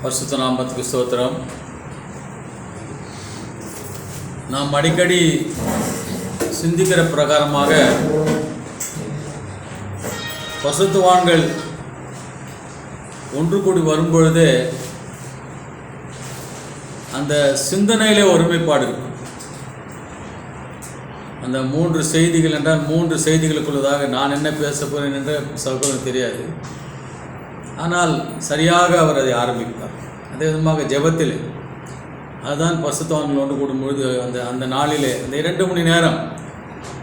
பரிசுத்த நாமத்துக்கு ஸ்தோத்திரம். நாம் அடிக்கடி சிந்திக்கிற பிரகாரமாக பரிசுத்தவான்கள் ஒன்று கூடி வரும்பொழுது அந்த சிந்தனையிலே ஒருமைப்பாடு இருக்கும். அந்த 3 செய்திகள் என்றால் 3 செய்திகளுக்குள்ளதாக நான் என்ன பேச போகிறேன் என்ற சகோதரன் தெரியாது. ஆனால் சரியாக அவர் அதை ஆரம்பிப்பார். அதே விதமாக ஜெபத்தில் அதுதான் பரிசுத்தவான்கள் ஒன்று கூடும்பொழுது அந்த நாளிலே அந்த 2 மணி நேரம்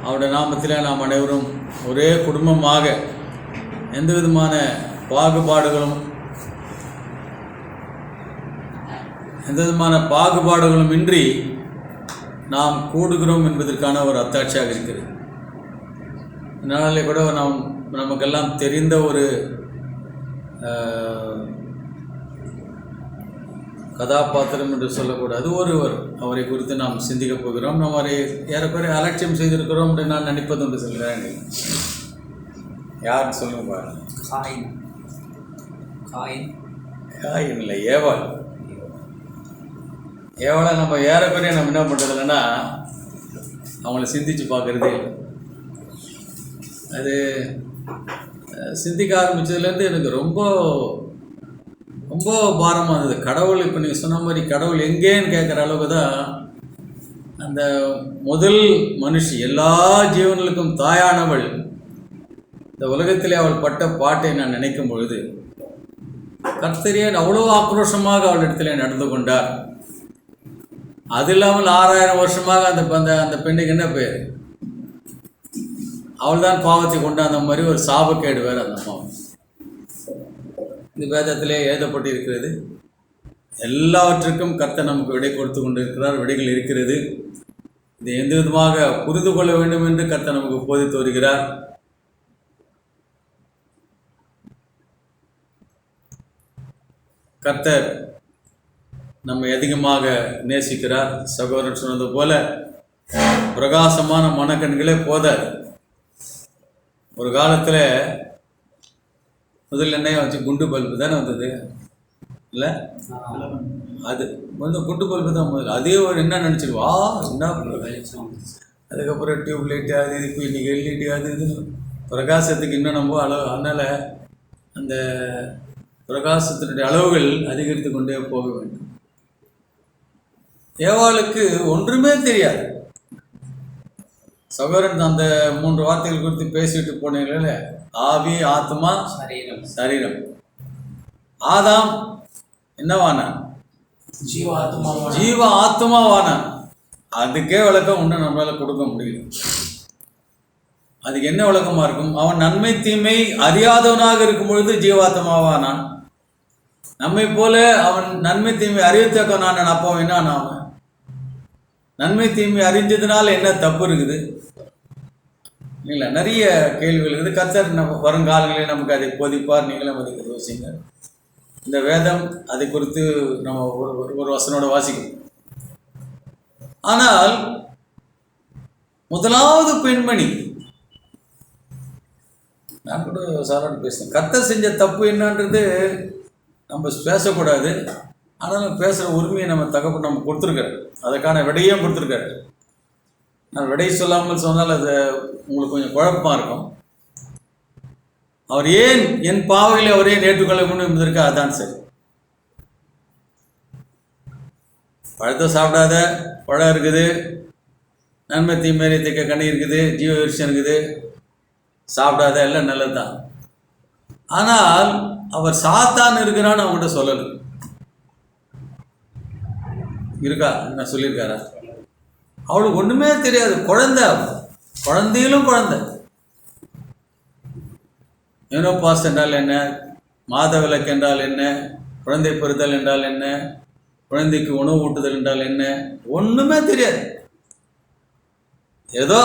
அவருடைய நாமத்திலே நாம் அனைவரும் ஒரே குடும்பமாக எந்த விதமான பாகுபாடுகளும் இன்றி நாம் கூடுகிறோம் என்பதற்கான ஒரு அத்தாட்சியாக இருக்கிறது. இதனாலே கூட நமக்கெல்லாம் தெரிந்த ஒரு கதாபாத்திரம் என்று சொல்லக்கூடாது, ஒருவர் அவரை குறித்து நாம் சிந்திக்கப் போகிறோம். நாம் அவரை ஏறக்குறைய அலட்சியம் செய்திருக்கிறோம் என்று நான் நினைப்பது என்று சொல்கிறேன். யார் சொல்லுங்க பாருங்க. காயின் இல்லை, ஏவாள். ஏவாளை நம்ம ஏறக்குறைய நம்ம என்ன பண்ணுறது இல்லைன்னா அவங்கள சிந்திச்சு பார்க்குறதே இல்லை. அது சிந்திக்க ஆரம்பித்ததுலேருந்து எனக்கு ரொம்ப ரொம்ப பாரமாக இருந்தது. கடவுள் இப்போ நீங்கள் சொன்ன மாதிரி கடவுள் எங்கேன்னு கேட்குற அளவுக்கு தான் அந்த முதல் மனுஷி, எல்லா ஜீவன்களுக்கும் தாயானவள், இந்த உலகத்திலே அவள் பட்ட பாட்டை நான் நினைக்கும் பொழுது கர்த்தரே அவ்வளோ ஆக்ரோஷமாக அவள் இடத்துல நடந்து கொண்டார். அது இல்லாமல் 6000 வருஷமாக அந்த பெண்ணுக்கு என்ன பேர்? அவள் தான் பாவத்தை கொண்டாந்த மாதிரி ஒரு சாபக்கேடு வேறு அந்த பாவம். இந்த வேதத்திலே எழுதப்பட்டிருக்கிறது. எல்லாவற்றுக்கும் கர்த்தர் நமக்கு விடை கொடுத்து கொண்டு இருக்கிறார். விடைகள் இருக்கிறது. இதை எந்த விதமாக புரிந்து கொள்ள வேண்டும் என்று கர்த்தர் நமக்கு போதித்து வருகிறார். கர்த்தர் நம்மை அதிகமாக நேசிக்கிறார். சகோதரன் சொன்னது போல பிரகாசமான மனக்கண்களே போதாது. ஒரு காலத்தில் முதல்ல என்ன வச்சு குண்டு பல்பு தானே வந்தது இல்லை? அது குண்டு பல்பு தான் முதல்ல. அதே ஒரு என்ன நினச்சிருவா என்ன, அதுக்கப்புறம் டியூப் லைட்டு அது இது, இன்னைக்கு எல்இடி அது இதுன்னு பிரகாசத்துக்கு இன்னும் நம்ம அதனால் அந்த பிரகாசத்தினுடைய அளவுகள் அதிகரித்து கொண்டே போக வேண்டும். ஏவாளுக்கு ஒன்றுமே தெரியாது. சகோதரன் அந்த 3 வார்த்தைகள் குறித்து பேசிட்டு போனீங்களே, ஆவி, ஆத்மா, சரீரம். ஆதாம் என்னவானான்? ஜீவ ஆத்மாவானான். அதுக்கே விளக்கம் ஒன்று நம்மளால் கொடுக்க முடியல. அதுக்கு என்ன விளக்கமாக இருக்கும்? அவன் நன்மை தீமை அறியாதவனாக இருக்கும் பொழுது ஜீவாத்மாவானான். நம்மை போல அவன் நன்மை தீமை அறிவித்தக்கனான். அப்போ என்ன நாம நன்மை தீமை அறிஞ்சதுனால என்ன தப்பு இருக்குது? இல்லைங்களா? நிறைய கேள்விகள் இருக்குது. கர்த்தர் நம்ம வருங்காலங்களில் நமக்கு அதை போதிப்பார். நீங்களும் அதுக்கு யோசிங்க. இந்த வேதம் அதை குறித்து நம்ம ஒரு வசனோட வாசிக்கணும். ஆனால் முதலாவது பெண்மணி, நான் கூட சாதாரண பேசுகிறேன், கர்த்தர் செஞ்ச தப்பு என்னன்றது நம்ம பேசக்கூடாது. ஆனாலும் பேசுகிற உரிமையை நம்ம தகப்பு நம்ம கொடுத்துருக்காரு. அதுக்கான விடையும் கொடுத்துருக்காரு. நான் விடை சொல்லாமல் சொன்னால் அது உங்களுக்கு கொஞ்சம் குழப்பமாக இருக்கும். அவர் ஏன் என் பாவைகளை அவரே ஏற்றுக்கொள்ள முடியும் என்பதற்கு அதுதான் சரி. பழத்தை சாப்பிடாத, பழம் இருக்குது, நன்மை தீமை திக்க கனி இருக்குது, ஜீவ விருட்சம் இருக்குது, சாப்பிடாத, எல்லாம் நல்லது தான். ஆனால் அவர் சாத்தான் இருக்கிறான்னு அவங்ககிட்ட சொல்லலை. இருக்கா? நான் சொல்லியிருக்காரா? அவளுக்கு ஒன்றுமே தெரியாது. குழந்தையிலும் குழந்தை. மெனோபாஸ் என்றால் என்ன, மாதவிலக்கு என்றால் என்ன, குழந்தை பெறுதல் என்றால் என்ன, குழந்தைக்கு உணவு ஊட்டுதல் என்றால் என்ன, ஒன்றுமே தெரியாது. ஏதோ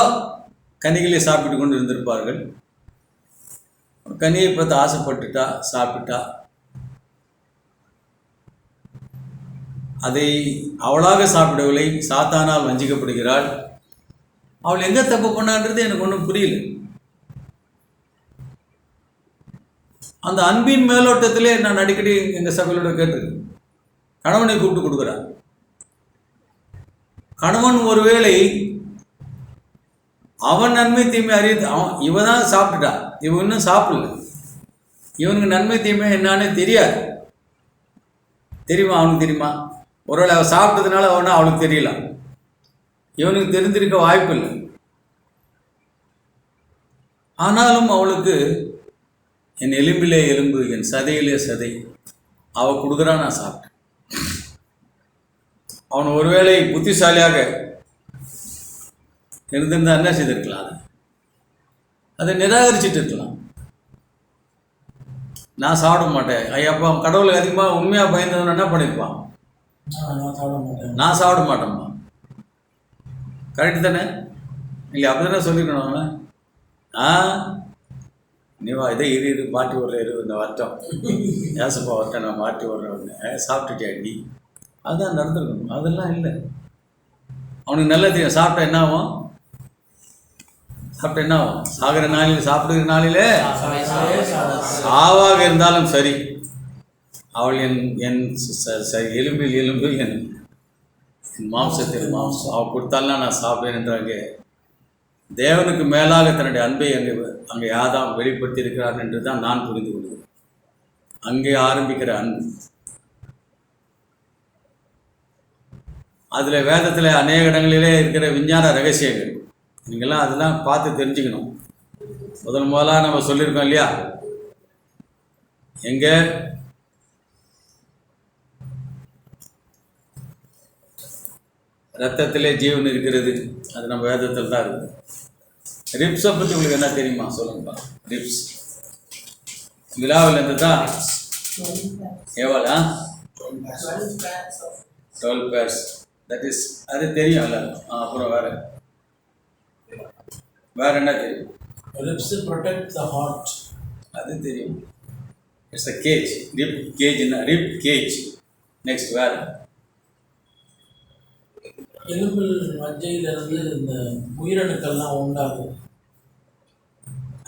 கனிகளை சாப்பிட்டு கொண்டு இருந்திருப்பார்கள். கனியை பார்த்து ஆசைப்பட்டுட்டா, சாப்பிட்டா. அதை அவளாக சாப்பிடவில்லை, சாத்தானால் வஞ்சிக்கப்படுகிறாள். அவள் எங்கே தப்பு பண்ணான்றது எனக்கு ஒன்றும் புரியல. அந்த அன்பின் மேலோட்டத்திலே நான் அடிக்கடி எங்கள் சபையோட கேட்டிருக்கேன். கணவனை கூப்பிட்டு கொடுக்குறான். கணவன் ஒருவேளை அவன் நன்மை தீமை அறிய இவன் தான் சாப்பிட்டுட்டான், இவன் இன்னும் சாப்பிடல, இவனுக்கு நன்மை தீமை என்னான்னு தெரியாது. தெரியுமா? அவனுக்கு தெரியுமா? ஒருவேளை அவன் சாப்பிட்டதுனால அவனுக்கு தெரியல, இவனுக்கு தெரிஞ்சிருக்க வாய்ப்பு இல்லை. ஆனாலும் அவளுக்கு என் எலும்பிலே எலும்பு, என் சதையிலே சதை, அவள் கொடுக்குறான், நான் சாப்பிட்டேன். அவன் ஒருவேளை புத்திசாலியாக இருந்திருந்தா என்ன செய்திருக்கலாம்? அதை நிராகரிச்சுட்டு இருக்கலாம். நான் சாப்பிட மாட்டேன், ஐயாப்பா கடவுளுக்கு அதிகமாக உண்மையாக பயந்தவன் என்ன பண்ணியிருப்பான்? நான் சாப்பிட மாட்டேன்மா. கரெக்டு தானே? இல்லை அப்படி தானே சொல்லிக்கணும் அவன். நீ வா, இதை இரு மாட்டி விட்ற இந்த வருத்தம் ஏசப்பா வரட்டும், நான் மாட்டி விட்றேன், சாப்பிட்டுட்டியா நீ? அதுதான் நடந்துருக்கணும். அதெல்லாம் இல்லை. அவனுக்கு நல்லா தெரியும் சாப்பிட்டா என்ன ஆகும், சாப்பிட்டா என்ன ஆகும். சாகிற நாளில் சாப்பிடுகிற நாளிலே சாவாக இருந்தாலும் சரி, அவள் என் எலும்பில் எலும்பு, என் மாம்சத்தில் மாம்சம், அவள் கொடுத்தாலாம் நான் சாப்பிட்டேன் என்றாங்க. தேவனுக்கு மேலாக தன்னுடைய அன்பை அங்கே யாதாம் வெளிப்படுத்தி இருக்கிறார் என்று தான் நான் புரிந்து கொள்கிறேன். அங்கே ஆரம்பிக்கிற அன்பு. அதில் வேதத்தில் அநேக இடங்களிலே இருக்கிற விஞ்ஞான ரகசியங்கள் நீங்கள்லாம் அதெல்லாம் பார்த்து தெரிஞ்சுக்கணும். முதலாக நம்ம சொல்லியிருக்கோம் இல்லையா, எங்கே ரத்தத்திலே ஜீவன் இருக்கிறது, அது நம்ம வேதத்தில் தான் இருக்குது. ரிப்ஸை பற்றி உங்களுக்கு என்ன தெரியுமா சொல்லுங்கப்பா? ரிப்ஸ் விழாவில் இருந்து தான் எவ்வளோ 12 pairs, தட் இஸ் அது தெரியும் எல்லாரும். அப்புறம் வேற என்ன தெரியும்? ரிப்ஸ் ப்ரொடெக்ட் த ஹார்ட், அது தெரியும். இட்ஸ் அ கேஜ், ரிப் கேஜ்னா ரிப் கேஜ். நெக்ஸ்ட் வேற எலும்பில் மஜ்ஜையிலிருந்து இந்த உயிரணுக்கள்லாம் உண்டாகும்.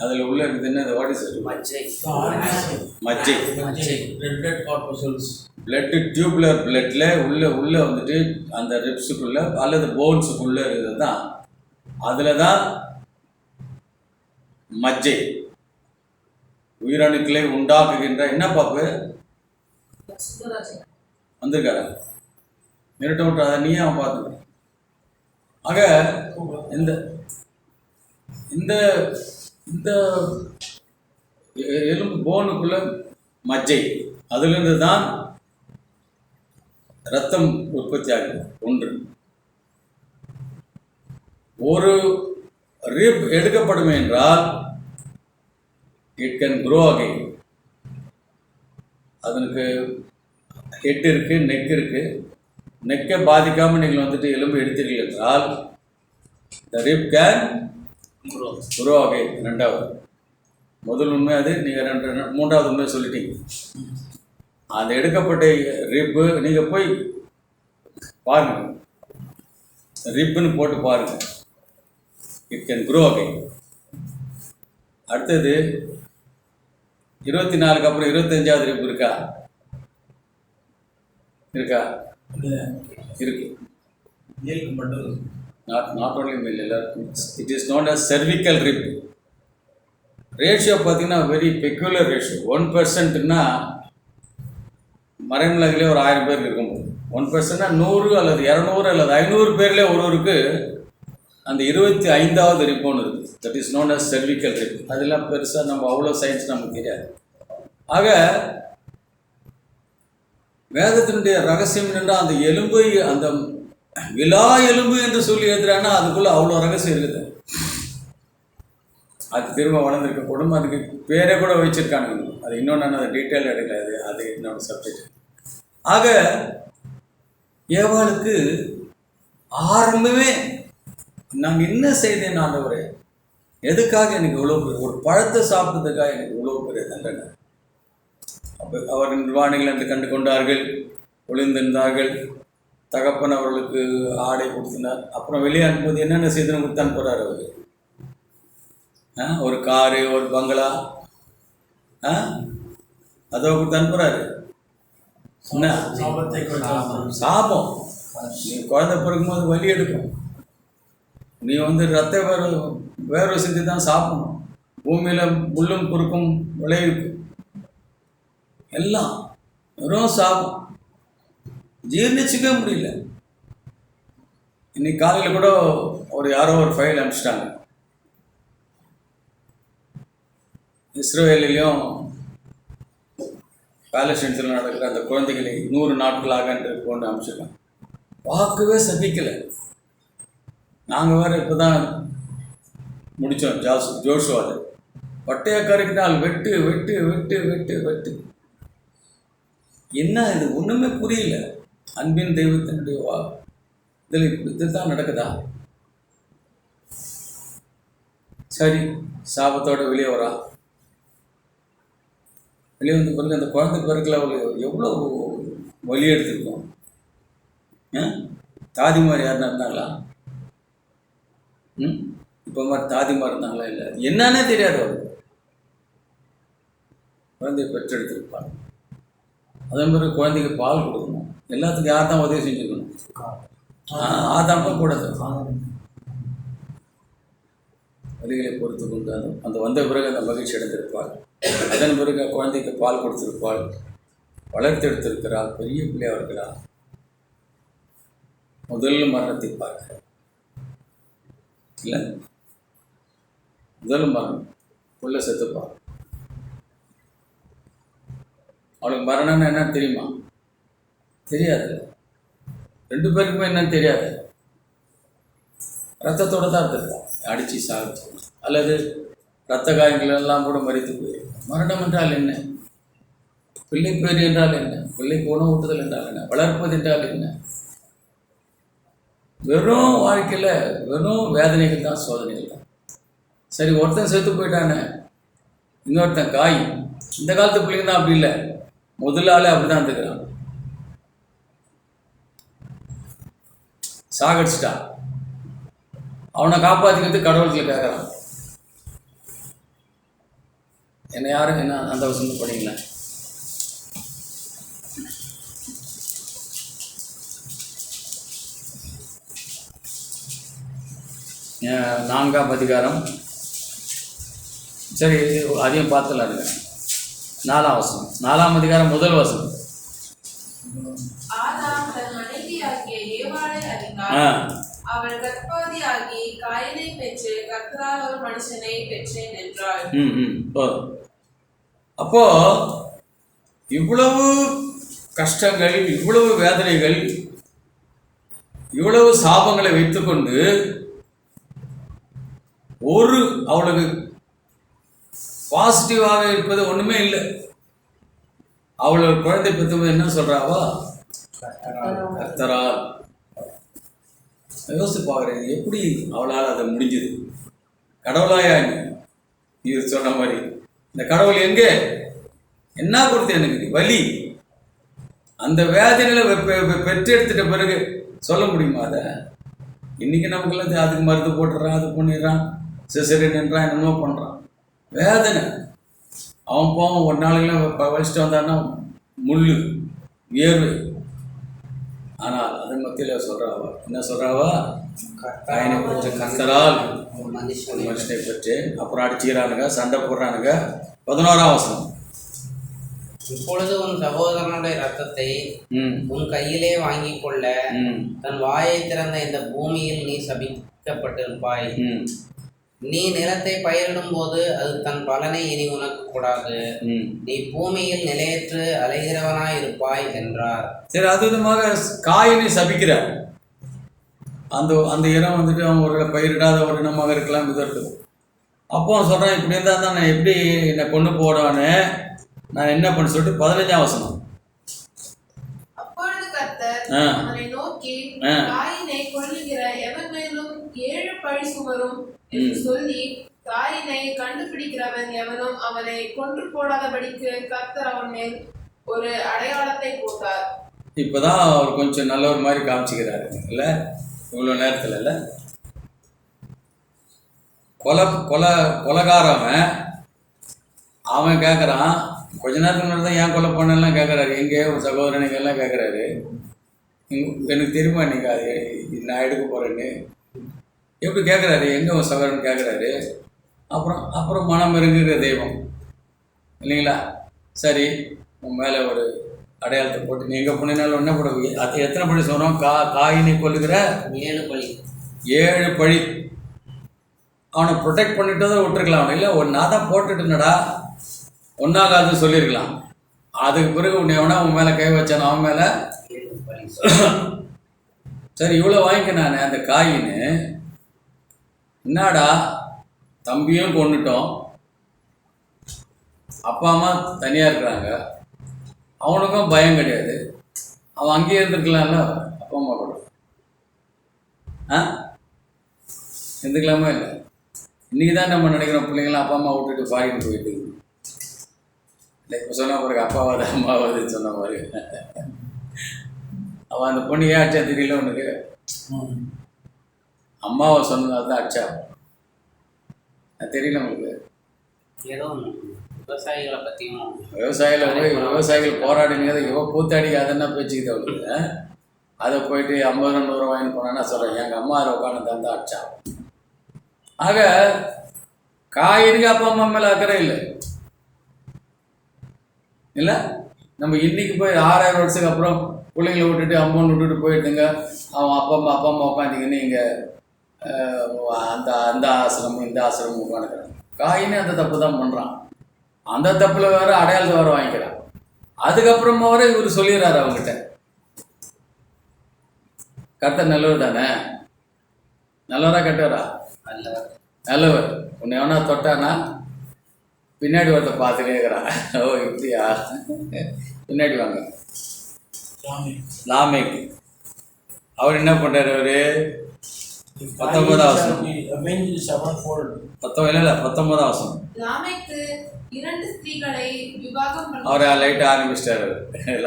அதில் உள்ள இருக்குது என்ன? What is it? மஜ்ஜை. Red blood corpuscles, blood tubular பிளட்டில் உள்ள வந்துட்டு அந்த ரிப்ஸுக்குள்ளே அல்லது போன்ஸுக்குள்ளே இருக்கிறது தான். அதில் தான் மஜ்ஜை உயிரணுக்களை உண்டாக்குகின்ற என்ன பாப்பு வந்திருக்காரா? மிரட்ட விட்டு அதை நீயே அவன் பார்த்துக்க. ஆக இந்த இந்த இந்த எலும்பு போனுக்குள்ள மஜ்ஜை, அதிலிருந்து தான் ரத்தம் உற்பத்தி ஆகுது. ஒன்று, ஒரு ரிப் எடுக்கப்படும் என்றால் இட் கேன் க்ரோ அகைன். அதனுக்கு ஹெட் இருக்கு, நெக் இருக்கு. நெக்கை பாதிக்காமல் நீங்கள் வந்துட்டு எலும்பு எடுத்தீர்கள் என்றால் the rib can grow again. ரெண்டாவது, முதல் உண்மை அது, நீங்கள் மூன்றாவது உண்மை சொல்லிட்டீங்க. அந்த எடுக்கப்பட்ட ரிப்பு நீங்கள் போய் பாருங்கள், ரிப்புன்னு போட்டு பாருங்கள், இட் கேன் க்ரோ அகைன். அடுத்தது 24க்கு அப்புறம் 25வது ரிப் இருக்கா? இருக்கு. நாட் ஓன்லி மேல், எல்லாருக்கும். It is known as cervical rib. Ratio பார்த்தீங்கன்னா வெரி பெக்யூலர் ரேஷியோ. 1%னா மறைமுலகிலே ஒரு 1000 பேருக்கு இருக்கும்போது 1%னா 100 அல்லது 200 அல்லது 500 பேர்லேயே ஒருவருக்கு அந்த 25வது ரிப் ஒன்று இருக்குது. That is known as cervical rib. அதெல்லாம் பெருசாக நம்ம அவ்வளோ சயின்ஸ் நமக்கு தெரியாது. ஆக வேதத்தினுடைய ரகசியம் என்னென்னா, அந்த எலும்பை அந்த விலா எலும்பு என்று சொல்லி எழுதுறான்னா அதுக்குள்ளே அவ்வளோ ரகசியம் இருக்குது. அது திரும்ப வளர்ந்துருக்கக்கூடும். அதுக்கு பேரே கூட வச்சுருக்காங்க. அது இன்னொன்று அதை டீட்டெயில் எடுக்கல, அது என்னோட சப்ஜெக்ட். ஆக ஏவாளுக்கு ஆரம்பமே நாங்கள் என்ன செய்தேன் ஆண்டவரே, எதுக்காக எனக்கு இவ்வளோ ஒரு பழத்தை சாப்பிட்டதுக்காக எனக்கு இவ்வளோ பெரிய தண்டனை? அப்போ அவர் நிர்வாணிகள் என்று கண்டு கொண்டார்கள், ஒளிந்திருந்தார்கள். தகப்பன் அவர்களுக்கு ஆடை கொடுத்தினார். அப்புறம் வெளியே அனுப்பும்போது என்னென்ன செய்து கொடுத்து அனுப்புகிறார் அவர்? ஒரு காரு, ஒரு பங்களா, அதை கொடுத்து அனுப்புகிறாரு. என்ன சாபத்தை கொடுத்தார். சாபம். நீ குழந்தை பிறக்கும்போது வலி எடுக்கும். நீ ரத்த வேர்வை செஞ்சு தான் சாப்பிடணும். பூமியில் முள்ளும் குறுக்கும் விளைவிக்கும் எல்லாம் வெறும் சாபம். ஜீர்ணிச்சிக்க முடியல. இன்னைக்கு காலையில் கூட யாரோ ஒரு ஃபைல் அனுப்பிச்சிட்டாங்க. இஸ்ரேலையும் பாலஸ்தீனத்தில் நடக்கிற அந்த குழந்தைகளை 100 நாட்களாக என்று கொண்டு அனுப்பிச்சிருக்காங்க. பார்க்கவே சகிக்கலை. நாங்கள் வேறு இப்போ தான் முடித்தோம் ஜோஷுவாது. பட்டைய கருக்கினால் வெட்டு வெட்டு வெட்டு வெட்டு வெட்டு. என்ன இது ஒன்றுமே புரியல. அன்பின் தெய்வத்தினுடைய இதில் தான் நடக்குதா? சரி, சாபத்தோடு வெளியே வரா. வெளியே வந்த பிறகு அந்த குழந்தை பிறகுல அவளுக்கு எவ்வளோ வலி எடுத்துருக்கோம். தாதிமார் யாருன்னா இருந்தாங்களா? இப்போ மாதிரி தாதிமார் இருந்தாங்களா? இல்லை, என்னன்னே தெரியாது. அவளுக்கு குழந்தைய பெற்றெடுத்துருப்பாள். அதன் பிறகு குழந்தைக்கு பால் கொடுக்கணும். எல்லாத்துக்கும் யார் தான் உதவி செஞ்சுக்கணும்? ஆதாம் கூடாது. வலிகளை பொறுத்து கொண்டு அந்த வந்த பிறகு அந்த மகிழ்ச்சி அடைந்திருப்பாள். அதன் பிறகு குழந்தைக்கு பால் கொடுத்திருப்பாள், வளர்த்தெடுத்திருக்கிறாள், பெரிய பிள்ளையாக இருக்கிறாள். முதல் மரணத்தை பார்க்க இல்லை, முதல் மரணம் புள்ள செத்துப்பாள். அவளுக்கு மரணம்னா என்னன்னு தெரியுமா? தெரியாது. 2 பேருக்குமே என்னன்னு தெரியாது. ரத்தத்தோடு தான் இருந்திருக்கான், அடித்து சாகிச்சு. அல்லது இரத்த காயங்கள் எல்லாம் கூட மறித்து போயிடும். மரணம் என்றால் என்ன? பிள்ளை பேர் என்றால் என்ன? பிள்ளைக்கு உணவூட்டுதல் என்றால் என்ன? வளர்ப்பது என்றால் என்ன? வெறும் வாழ்க்கையில் வெறும் வேதனைகள் தான், சோதனைகள் தான். சரி, ஒருத்தன் செத்து போயிட்டானே, இன்னொருத்தன் காய். இந்த காலத்து பிள்ளைங்க தான் அப்படி இல்லை. முதலாளே அப்படி தான் இருந்துக்கிறான். சாகடிச்சிட்டான். அவனை காப்பாற்றிக்கிறது கடவுள்களை கேட்குறான். என்ன யாரும் என்ன அந்த வசனம் படிங்களேன். நான்காம் அதிகாரம். சரி, அதையும் பார்த்துலாம் இருங்க. 4ஆம் வசனம், 4ஆம் அதிகாரம் முதல் வசனம். அவள் கர்ப்பவதியாகி காயினை பெற்று கர்த்தரால் ஒரு மனுஷனை பெற்றேன் என்றாள். அப்போ இவ்வளவு கஷ்டங்கள், இவ்வளவு வேதனைகள், இவ்வளவு சாபங்களை வைத்துக்கொண்டு அவளுக்கு பாசிட்டிவாக இருப்பது ஒண்ணுமே இல்லை. அவள் ஒரு குழந்தை பெற்றவங்க என்ன சொல்றாவா? கர்த்தரால். யோசித்து பார்க்குறேன், எப்படி அவளால் அதை முடிஞ்சுது? கடவுளாயா இவர் சொன்ன மாதிரி இந்த கடவுள் எங்கே? என்ன கொடுத்து எனக்கு வலி? அந்த வேதனையில் பெற்றெடுத்துட்ட பிறகு சொல்ல முடியுமா அதை? இன்றைக்கி நமக்குலாம் அதுக்கு மருந்து போட்டுறான், அது பண்ணிடுறான், சிசரியன்றான், என்னமோ பண்ணுறான். வேதனை. அவன் போவான், ஒரு நாளைக்கெல்லாம் வலிச்சுட்டு வந்தான்னா முள் வியர்வை. ஆனால் அதன் மத்தியில் சொல்கிறாவா என்ன சொல்கிறாவா? காயினை பெற்ற கர்த்தரால் மனுஷனை பெற்றேன். அப்புறம் அடிச்சுக்கிறானுங்க, சண்டை போடுறானுங்க. 11ஆம் வசனம். இப்பொழுது உன் சகோதரனுடைய ரத்தத்தை உன் கையிலே வாங்கி கொள்ள தன் வாயை திறந்த இந்த பூமியில் நீ சபிக்கப்பட்டிருப்பாய். நீ நிலத்தை பயிரிடும் போது அது தன் பலனை இனி உனக்கு கூடாது. நீ பூமியில் நிலையற்று அலைகிறவனாய் இருப்பாய் என்றார். சரி, அது விதமாக காயினை சபிக்கிறார். அந்த இனம் அவன் ஒரு பயிரிடாத ஒரு இனமாக இருக்கலாம், இது இருக்குது. அப்போ அவன் சொல்கிறான், இப்படி இருந்தால் தான் நான் எப்படி என்னை கொண்டு போடான்னு நான் என்ன பண்ண சொல்லிட்டு 15ஆம் வசனம். அப்பொழுது கர்த்தர் அவனை நோக்கி, காயினை கொல்லுகிற எவன் மேலும் 7 பழி சுமரும் என்று சொல்லி, காயினை கண்டுபிடிக்கிறவன் எவனும் அவனை கொன்று போடாதபடிக்கு கர்த்தர் அவன் மேல் ஒரு அடையாளத்தை போட்டார். இப்போதான் அவர் கொஞ்சம் நல்லவர் மாதிரி காமிச்சுக்கிறாரு இல்லை? இவ்வளோ நேரத்தில் இல்லை. கொலகாரவன் அவன் கேட்குறான், கொஞ்ச நேரத்துக்கு முன்னாடி தான் ஏன் கொலை பண்ணலாம் கேட்குறாரு, எங்கேயோ ஒரு சகோதரனுக்கு எல்லாம் கேட்குறாரு. எனக்கு தெரியுமா நீங்கள் அது நான் எடுக்க போகிறேன்னு எப்படி கேட்குறாரு, எங்கே ஒரு சகோதரன் கேட்குறாரு. அப்புறம் மனம் இறங்குகிற தெய்வம் இல்லைங்களா? சரி, உன் மேலே ஒரு அடையாளத்தை போட்டு நீ எங்கே போனாலும் என்ன போட அது எத்தனை பழி சொல்கிறோம்? காயினை கொள்ளுகிற 7 பழி. 7 பழி. அவனை ப்ரொடெக்ட் பண்ணிட்டதை விட்டுருக்கலாம். அவனை இல்லை நான் தான் போட்டுட்டுனடா ஒன்றாகாதுன்னு சொல்லியிருக்கலாம். அதுக்கு பிறகு உன்னை எவனா அவன் மேலே கை வச்சானோ அவன் மேலே 7 பழி. சரி இவ்வளோ வாங்கிக்க. நான் அந்த காயின்னு என்னடா தம்பியும் கொண்டுட்டோம், அப்பா அம்மா தனியாக இருக்கிறாங்க, அவனுக்கும் பயம் கிடையாது, அவன் அங்கேயே இருந்துருக்கலாம்ல அப்பா அம்மா கூட. இருந்துக்கலாமா இல்லை? இன்றைக்கி தான் நம்ம நினைக்கிறோம் பிள்ளைங்களாம் அப்பா அம்மா விட்டுட்டு பாடிட்டு போயிட்டு இல்லை. இப்போ சொன்ன பிறகு அப்பாவாது அம்மாவாதுன்னு சொன்ன மாதிரி அவன் அந்த பொண்ணு ஏன் அடிச்சா தெரியல உனக்கு? அம்மாவை சொன்னதால் தான் அடிச்சா. அது தெரியல உங்களுக்கு? ஏதோ விவசாயிகளை பற்றியும் விவசாயிகள் போராடினதை இவன் கூத்தாடி அதென்ன பேச்சுக்கிது அவளுக்கு. அதை போயிட்டு 50 100 வாங்கிட்டு போனான்னா சொல்கிறேன், எங்கள் அம்மா அதை உட்காந்து தான் அடிச்சா. ஆக காயினுக்கு அப்பா அம்மா மேலே அக்கறை இல்லை இல்லை. நம்ம இன்னைக்கு போய் 6000 வருஷத்துக்கு அப்புறம் பிள்ளைங்களை விட்டுட்டு அம்மன் விட்டுட்டு போயிட்டுங்க, அவன் அப்பா அம்மா உட்காந்துக்கின்னு இங்கே அந்த ஆசிரமம் இந்த ஆசிரமம் உட்காந்துக்கிறான். காயினே அந்த தப்பு தான் பண்ணுறான். அந்த தப்பில் வேறு அடையாளத்தை வேறு வாங்கிக்கிறான். அதுக்கப்புறமா வர இவர் சொல்லிடுறாரு அவங்ககிட்ட, கர்த்தர் நல்லவர் தானே. நல்லவரா கெட்டவரா? நல்லவர். உன்னை எவனா தொட்டானா பின்னாடி ஒருத்த பார்த்துட்டே இருக்கிறான். ஓ இப்படியா, பின்னாடி வாங்க. லாமேக்கு அவர் என்ன பண்ணுறாரு? அவரு 19ஆம் வசனம். 19ஆம் வசனம். லாமேக்கு 2 ஸ்திரீகளை விவாகம் பண்ணி அவரை லைட்டாக ஆரம்பிச்சிட்டாரு.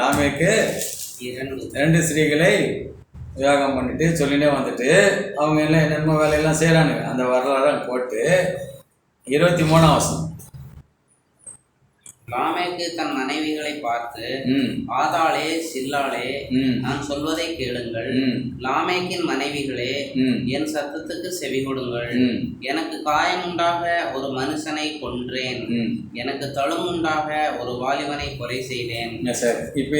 லாமேக்கு 2 ஸ்திரீகளை விவாகம் பண்ணிட்டு சொல்லினே வந்துட்டு அவங்க எல்லாம் என்னென்ன வேலையெல்லாம் செய்கிறானுங்க. அந்த வரலாறு போட்டு 23ஆம் வசனம். லாமேக்கு தன் மனைவிகளை பார்த்து, ஆதாளே சில்லாளே, நான் சொல்வதை கேளுங்கள். லாமேக்கின் மனைவிகளே, என் சத்தத்துக்கு செவி கொடுங்கள். எனக்கு காயமுண்டாக ஒரு மனுஷனை கொன்றேன், எனக்கு தழுமுண்டாக ஒரு வாலிபனை கொலை செய்தேன். சார் இப்போ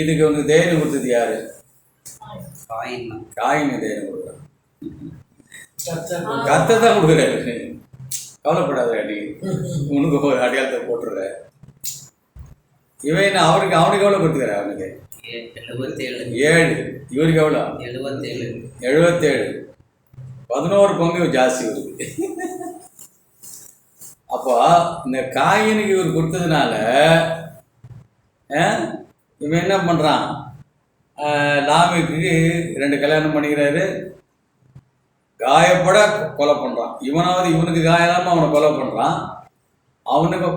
இதுக்கு வந்து தைரியம் கொடுத்தது யாரு? காயின் தைரியம் கொடுக்குறான். கர்த்தர் தான் கொடுக்குறாரு. கவலைப்படாத, அடி உனக்கு ஒரு அடையாளத்தை போட்டுடுற. இவன் அவனுக்கு எவ்வளோ கொடுத்துக்கிற? அவனுக்கு 77. இவருக்கு எவ்வளோ? 77. 11 பங்கு ஜாஸ்தி வருது. அப்போ இந்த காயினுக்கு இவர் கொடுத்ததுனால இவன் என்ன பண்ணுறான்? லாமேக்கு 2 கல்யாணம் பண்ணிக்கிறாரு. காயப்பட கொலை பண்ணுறான். இவனுக்கு காயலாமல் அவனை கொலை பண்ணுறான். அவனுக்கு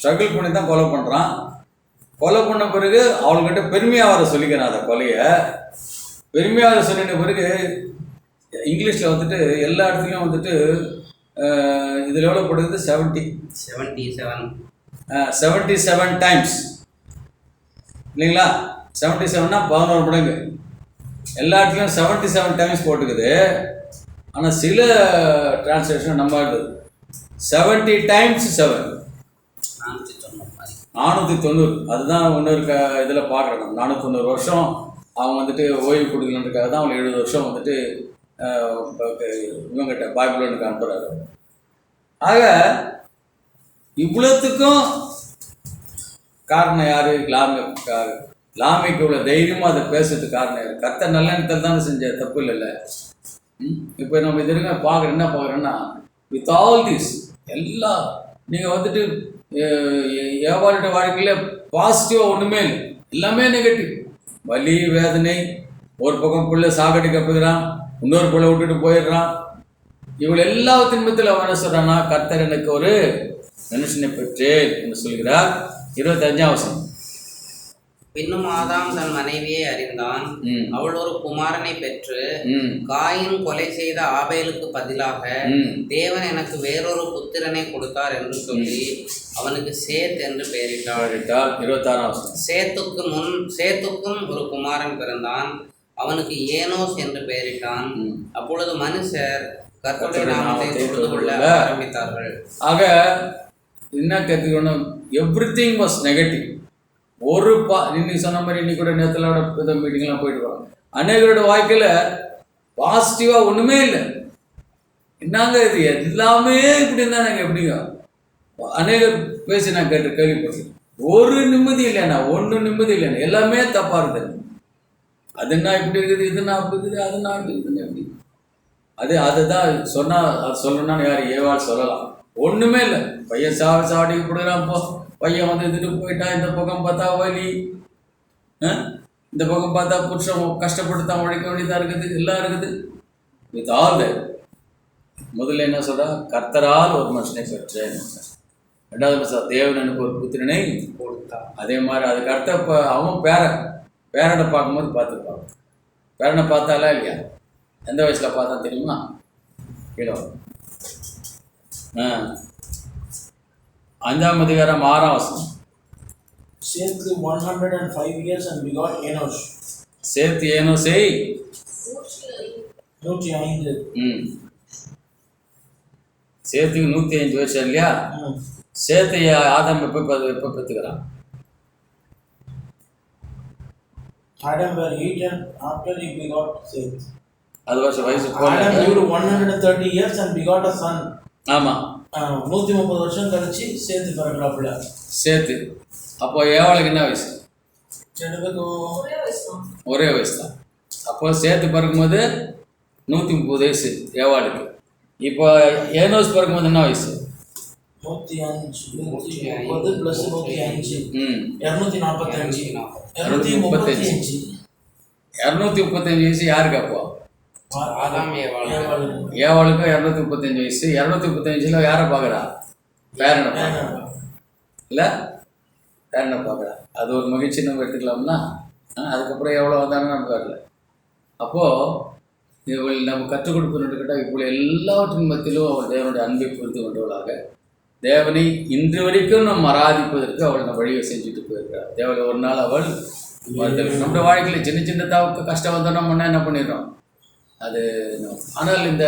ஸ்ட்ரகிள் பண்ணி தான் கொலை பண்ணுறான். கொலை பண்ண பிறகு அவள்கிட்ட பெருமையாக வர சொல்லிக்கிறான். அந்த கொலையை பெருமையாக வர சொல்லின பிறகு இங்கிலீஷில் வந்துட்டு எல்லா இடத்துலையும் வந்துட்டு இதில் எவ்வளோ போடுறது? 77 டைம்ஸ் இல்லைங்களா? 77னா 11 மடங்கு. எல்லா இடத்துலையும் 77 டைம்ஸ் போட்டுக்குது. ஆனால் சில டிரான்ஸ்லேஷன் நம்ம 70 டைம்ஸ் 7 490. அதுதான் இன்னொரு இதில் பார்க்குறோம். 490 வருஷம் அவங்க வந்துட்டு ஓய்வு கொடுக்கலன்றதுக்காக தான் அவங்க 70 வருஷம் வந்துட்டு இவங்கிட்ட பைபிளுக்கு அனுப்புகிறாரு. ஆக இவ்வளோத்துக்கும் காரணம் யார்? லாமேக்கு இவ்வளோ தைரியமாக அதை பேசுறதுக்கு காரணம் யார்? கர்த்தர் நல்ல இடத்துல தானே செஞ்ச, தப்பு இல்லைல்ல. இப்போ நம்ம இது என்ன பார்க்குறோன்னா வித் ஆல் திஸ் எல்லாம் நீங்கள் வந்துட்டு வியாபாரிட்ட வாழ்க்கையில் பாசிட்டிவாக ஒன்றுமே இல்லை, எல்லாமே நெகட்டிவ். வலி வேதனை, ஒரு பக்கம் பிள்ளை சாகடிக்கப்படுகிறான், இன்னொரு பிள்ளை விட்டுட்டு போயிடுறான். இவள் எல்லாத்தின் மத்தியில் அவன் என்ன சொல்கிறான்னா, கர்த்தர் எனக்கு ஒரு மனுஷனை பெற்றேன் என்று சொல்கிறார். 25ஆம் வசனம். பின்னும் ஆதாம் தன் மனைவியை அறிந்தான். அவள் ஒரு குமாரனை பெற்று, காயின் கொலை செய்த ஆபேலுக்கு பதிலாக தேவன் எனக்கு வேறொரு புத்திரனை கொடுத்தார் என்று சொல்லி அவனுக்கு சேத் என்று பெயரிட்டாள். 26 சேத்துக்கும் ஒரு குமாரன் பிறந்தான். அவனுக்கு ஏனோஸ் என்று பெயரிட்டான். அப்பொழுது மனுஷர் கர்த்தருடைய நாமத்தை தொழுது கொள்ள ஆரம்பித்தார்கள். ஆக என்ன கற்றுக்கணும், எவ்ரிதிங் வாஸ் நெகட்டிவ். ஒரு இன்னைக்கு சொன்ன மாதிரி இன்னைக்கு கூட நேரத்தில் மீட்டிங்லாம் போயிட்டு வரோம். அநேகரோட வாழ்க்கையில் பாசிட்டிவாக ஒன்றுமே இல்லை. என்னங்க இது எல்லாமே இப்படி இருந்தால் நாங்கள் எப்படிங்க? அநேகர் பேசி நான் கேள்விப்பட்டேன். ஒரு நிம்மதி இல்லைண்ணா, ஒன்றும் நிம்மதி இல்லைண்ணா, எல்லாமே தப்பாக இருக்குது. அதுன்னா இப்படி இருக்குது, இதுனா அப்படி இருக்குது, அதுனா அப்படி இருக்குதுன்னு எப்படி? அதுதான் சொன்னால் அது சொல்லணும்னா யார் ஏவாள் சொல்லலாம். ஒன்றுமே இல்லை. பையன் சாவடிக்கு கொடுக்குறான். பையன் வந்து இதுட்டு போயிட்டான். இந்த பக்கம் பார்த்தா வலி, இந்த பக்கம் பார்த்தா புருஷன் கஷ்டப்பட்டு தான் உழைக்க வேண்டியதாக இருக்குது, எல்லாம் இருக்குது. வித் ஆல் த முதல்ல என்ன சொல்கிறா, கர்த்தரால் ஒரு மனுஷனை பெற்றேன். ரெண்டாவது தேவன் எனக்கு ஒரு புத்திரனை கொடுத்தான். அதே மாதிரி அதுக்கு அடுத்த இப்போ அவன் பேரனை பார்க்கும்போது பார்த்துருப்பான். பேரனை பார்த்தாலா இல்லையா? எந்த வயசில் பார்த்தா தெரியுமா? கீழே 5ஆம் அதிகாரம் 6ஆம் வசனம். Seth lived 105 years and begot Enosh. சேத் ஏனோசை 105. சேத்துக்கு 105 வருஷம் இல்லையா? சேத்தை ஆதாம் எப்போ பெற்றுக்கிறான்? Adam were eaten after he begot Seth. அது வயசு Adam lived 130 years and begot a son. ஆமாம், 130 வருஷம் கழிச்சு சேத்து பிறக்கிறாப்புல. சேத்து. அப்போ ஏவாளுக்கு என்ன வயசு? ஒரே வயசு தான். அப்போ சேத்து பிறக்கும்போது 130 வயசு ஏவாளுக்கு. இப்போ ஏனோஸ் பிறக்கும்போது என்ன வயசு? 105 + 105 245 வயசு யாருக்கு? அப்போ ஏவாளுக்கும் 235 வயசு. 235 யாரை பார்க்குறா? பேரனை பார்க்குறா இல்லை? பேரனை பார்க்குறா. அது ஒரு மகிழ்ச்சி நம்ம எடுத்துக்கலாம்னா. அதுக்கப்புறம் எவ்வளோ வந்தாலும் நம்ம வரல. அப்போது இவள் நம்ம கற்றுக் கொடுக்கணுன்னு கேட்டால் இவ்வளோ எல்லாவற்றின் மத்தியிலும் அவள் தேவனுடைய அன்பை புரிந்து கொண்டவளாக தேவனை இன்று வரைக்கும் நம்ம ஆராதிப்பதற்கு அவள் நம்ம வழியை செஞ்சுட்டு போயிருக்கிறாள். தேவனை ஒரு நாள் அவள் நம்முடைய வாழ்க்கையில் சின்ன தாவுக்கு கஷ்டம் வந்தால் நம்ம என்ன பண்ணிடுறோம் அது. ஆனால் இந்த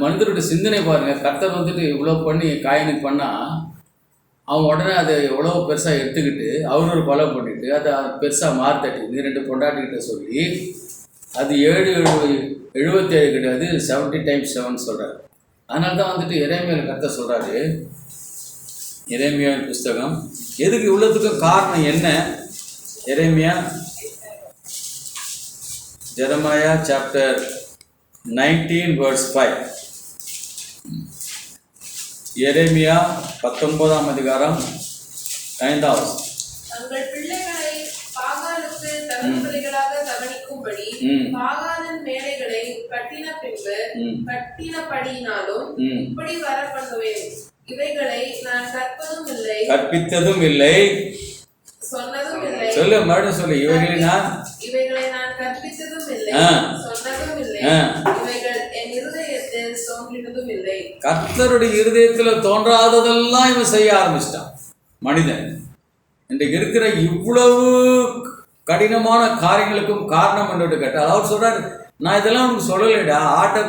மனிதருடைய சிந்தனை பாருங்கள். கர்த்தர் வந்துட்டு இவ்வளோ பண்ணி காயினுக்கு பண்ணால் அவன் உடனே அதை எவ்வளோ பெருசாக எடுத்துக்கிட்டு அவர் ஒரு கொலை பண்ணிவிட்டு அதை பெருசாக மார்த்தட்டி நீ 2 பொண்டாட்டிக்கிட்ட சொல்லி அது 77 கிடையாது 70 × 7 சொல்கிறார். அதனால தான் வந்துட்டு எரேமியாவில் கர்த்தர் சொல்கிறாரு. எரேமியாவின் புஸ்தகம் எதுக்கு இவ்வளோத்துக்கும் காரணம் என்ன? Jeremiah chapter 19:5. எரேமியா 19ஆம் அதிகாரம் 5ஆம் வசனம். தங்கள் பிள்ளைகளை பாகாலுக்கு தகப்பனைகளாக கவனிக்கும்படி பாகாலின் மேடைகளை கட்டின பின்பு கட்டினபடியினாலும் இப்படி வர பண்ணுவேன். இவைகளை நான் கற்பித்ததும் இல்லை சொன்னதும் இல்லை. சொல்லு, மறுபடியும் சொல்லு. இவைகளை நான் கற்பித்ததும் இல்லை சொன்னதும் இல்லை. இவைகள் என் இருதயத்தில் தோன்றினதும் இல்லை. கர்த்தருடைய இருதயத்தில் தோன்றாததெல்லாம் இவன் செய்ய ஆரம்பிச்சிட்டான் மனிதன். இன்றைக்கு இருக்கிற இவ்வளவு கடினமான காரியங்களுக்கும் காரணம் என்னோட கேட்டால் அவர் சொல்கிறார், நான் இதெல்லாம் உனக்கு சொல்லலைடா, ஆட்டை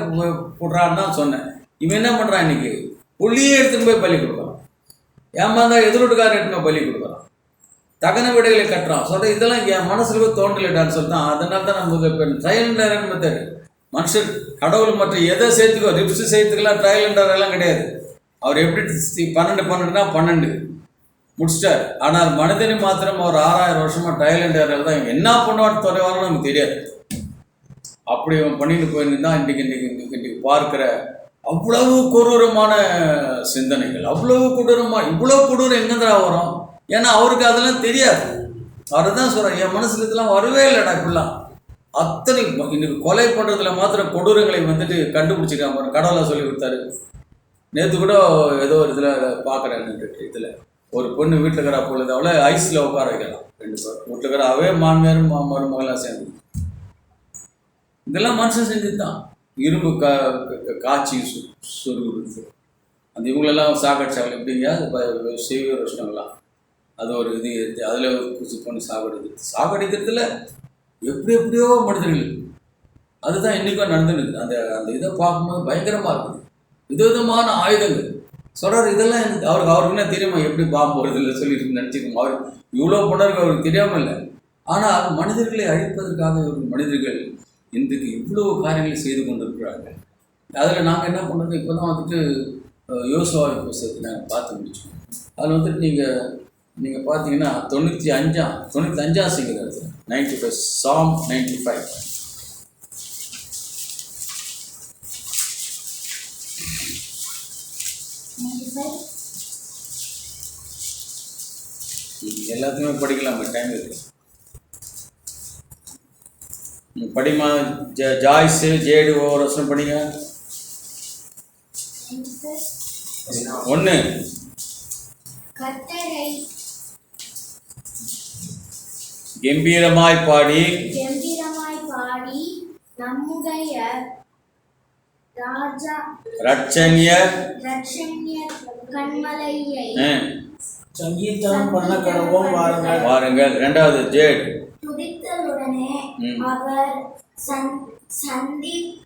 போடுறான்னு தான் சொன்னேன். இவன் என்ன பண்ணுறான்? இன்னைக்கு புள்ளியே எடுத்துன்னு போய் பலி கொடுக்குறான். ஏமாந்தா எதிரோட்டுக்காரன் எடுத்துன்னு போய் பலி கொடுக்குறான். தகன வீடுகளை கட்டுறான். சொல்கிற இதெல்லாம் என் மனசுக்கு தோன்றலைடான்னு சொல்லிட்டான். அதனால தான் நமக்கு இப்போ ட்ரையல் அண்ட் எரர் மெத்தட். மனுஷன் கடவுள் மற்ற எதை சேர்த்துக்கோ, ரிப்ஸு சேர்த்துக்கலாம், ட்ரையல் அண்ட் எரர் எல்லாம் கிடையாது. அவர் எப்படி 12 12 முடிச்சிட்டார். ஆனால் மனிதனை மாத்திரம் அவர் 6000 வருஷமாக ட்ரையல் அண்ட் எரர் தான். என்ன பண்ணுவான்னு தொலைவான்னு நமக்கு தெரியாது. அப்படி அவன் பண்ணிட்டு போயிருந்தான். இன்றைக்கு பார்க்குற அவ்வளவு கொடூரமான சிந்தனைகள், அவ்வளவு கொடூரமாக, இவ்வளோ கொடூரம் எங்கேருந்தா வரும்? ஏன்னா அவருக்கு அதெல்லாம் தெரியாது. அவர் தான் சொல்கிறார், என் மனசுல இதெல்லாம் வரவே இல்லைடா இப்படிலாம். அத்தனை இன்னைக்கு கொலை பண்ணுறதுல மாத்திரம் கொடூரங்களை வந்துட்டு கண்டுபிடிச்சிருக்காங்க. கடவுளை சொல்லி கொடுத்தாரு. நேற்று கூட ஏதோ ஒரு இதில் பார்க்குறேன் இதில் ஒரு பொண்ணு வீட்டில் இருக்கிறா பொழுது அவளை ஐஸில் உட்கார வைக்கலாம் 2 பேர் வீட்டில் இருக்கிற அவே மாமியாரும் மருமகளாக சேர்ந்து. இதெல்லாம் மனுஷன் செஞ்சது தான். இரும்பு காய்ச்சி சொருகுறது, அந்த இவங்களெல்லாம் சாகடிச்சாங்க எப்படிங்க, அது செய்வ விஷயங்களாம் அது ஒரு இது எடுத்து அதில் குச்சி பண்ணி சாகடிக்கிறதுல எப்படியோ மனிதர்கள். அதுதான் இன்றைக்கும் நடந்துருக்கு. அந்த இதை பார்க்கும்போது பயங்கரமாக இருக்குது. விதவிதமான ஆயுதங்கள் சொல்கிறார். இதெல்லாம் எனக்கு அவருக்கு என்ன தெரியுமா எப்படி பாம்பு வருது இல்லை சொல்லிட்டு நினச்சிக்கோங்க. அவர் இவ்வளோ பண்ணருக்கு அவருக்கு தெரியாமல் இல்லை. ஆனால் மனிதர்களை அழிப்பதற்காக இவர்கள் மனிதர்கள் இன்றைக்கு இவ்வளோ காரியங்களை செய்து கொண்டிருக்கிறாங்க. அதில் நாங்கள் என்ன பண்ணுறது, இப்போ தான் வந்துட்டு யோசுவா புஸ்தகத்தை நாங்கள் பார்த்து முடிச்சோம். அதில் வந்துட்டு நீங்கள் பார்த்தீங்கன்னா 95 செய்கிறாரு. 95 Psalm 95. எல்லாத்தையுமே படிக்கலாம், டைம் இருக்கு. படிமா ஜாய்ஸ் ஜேடு ஒவ்வொரு வருஷம் படிங்க. 1 கம்பீரமாய் பாடி நம்முடைய ராஜா ரட்சண்ய கண்மலையை சங்கீதம் பண்ண கடவோம் வாருங்கள். 2வது ஜேட் துதித்தலுடனே அவர்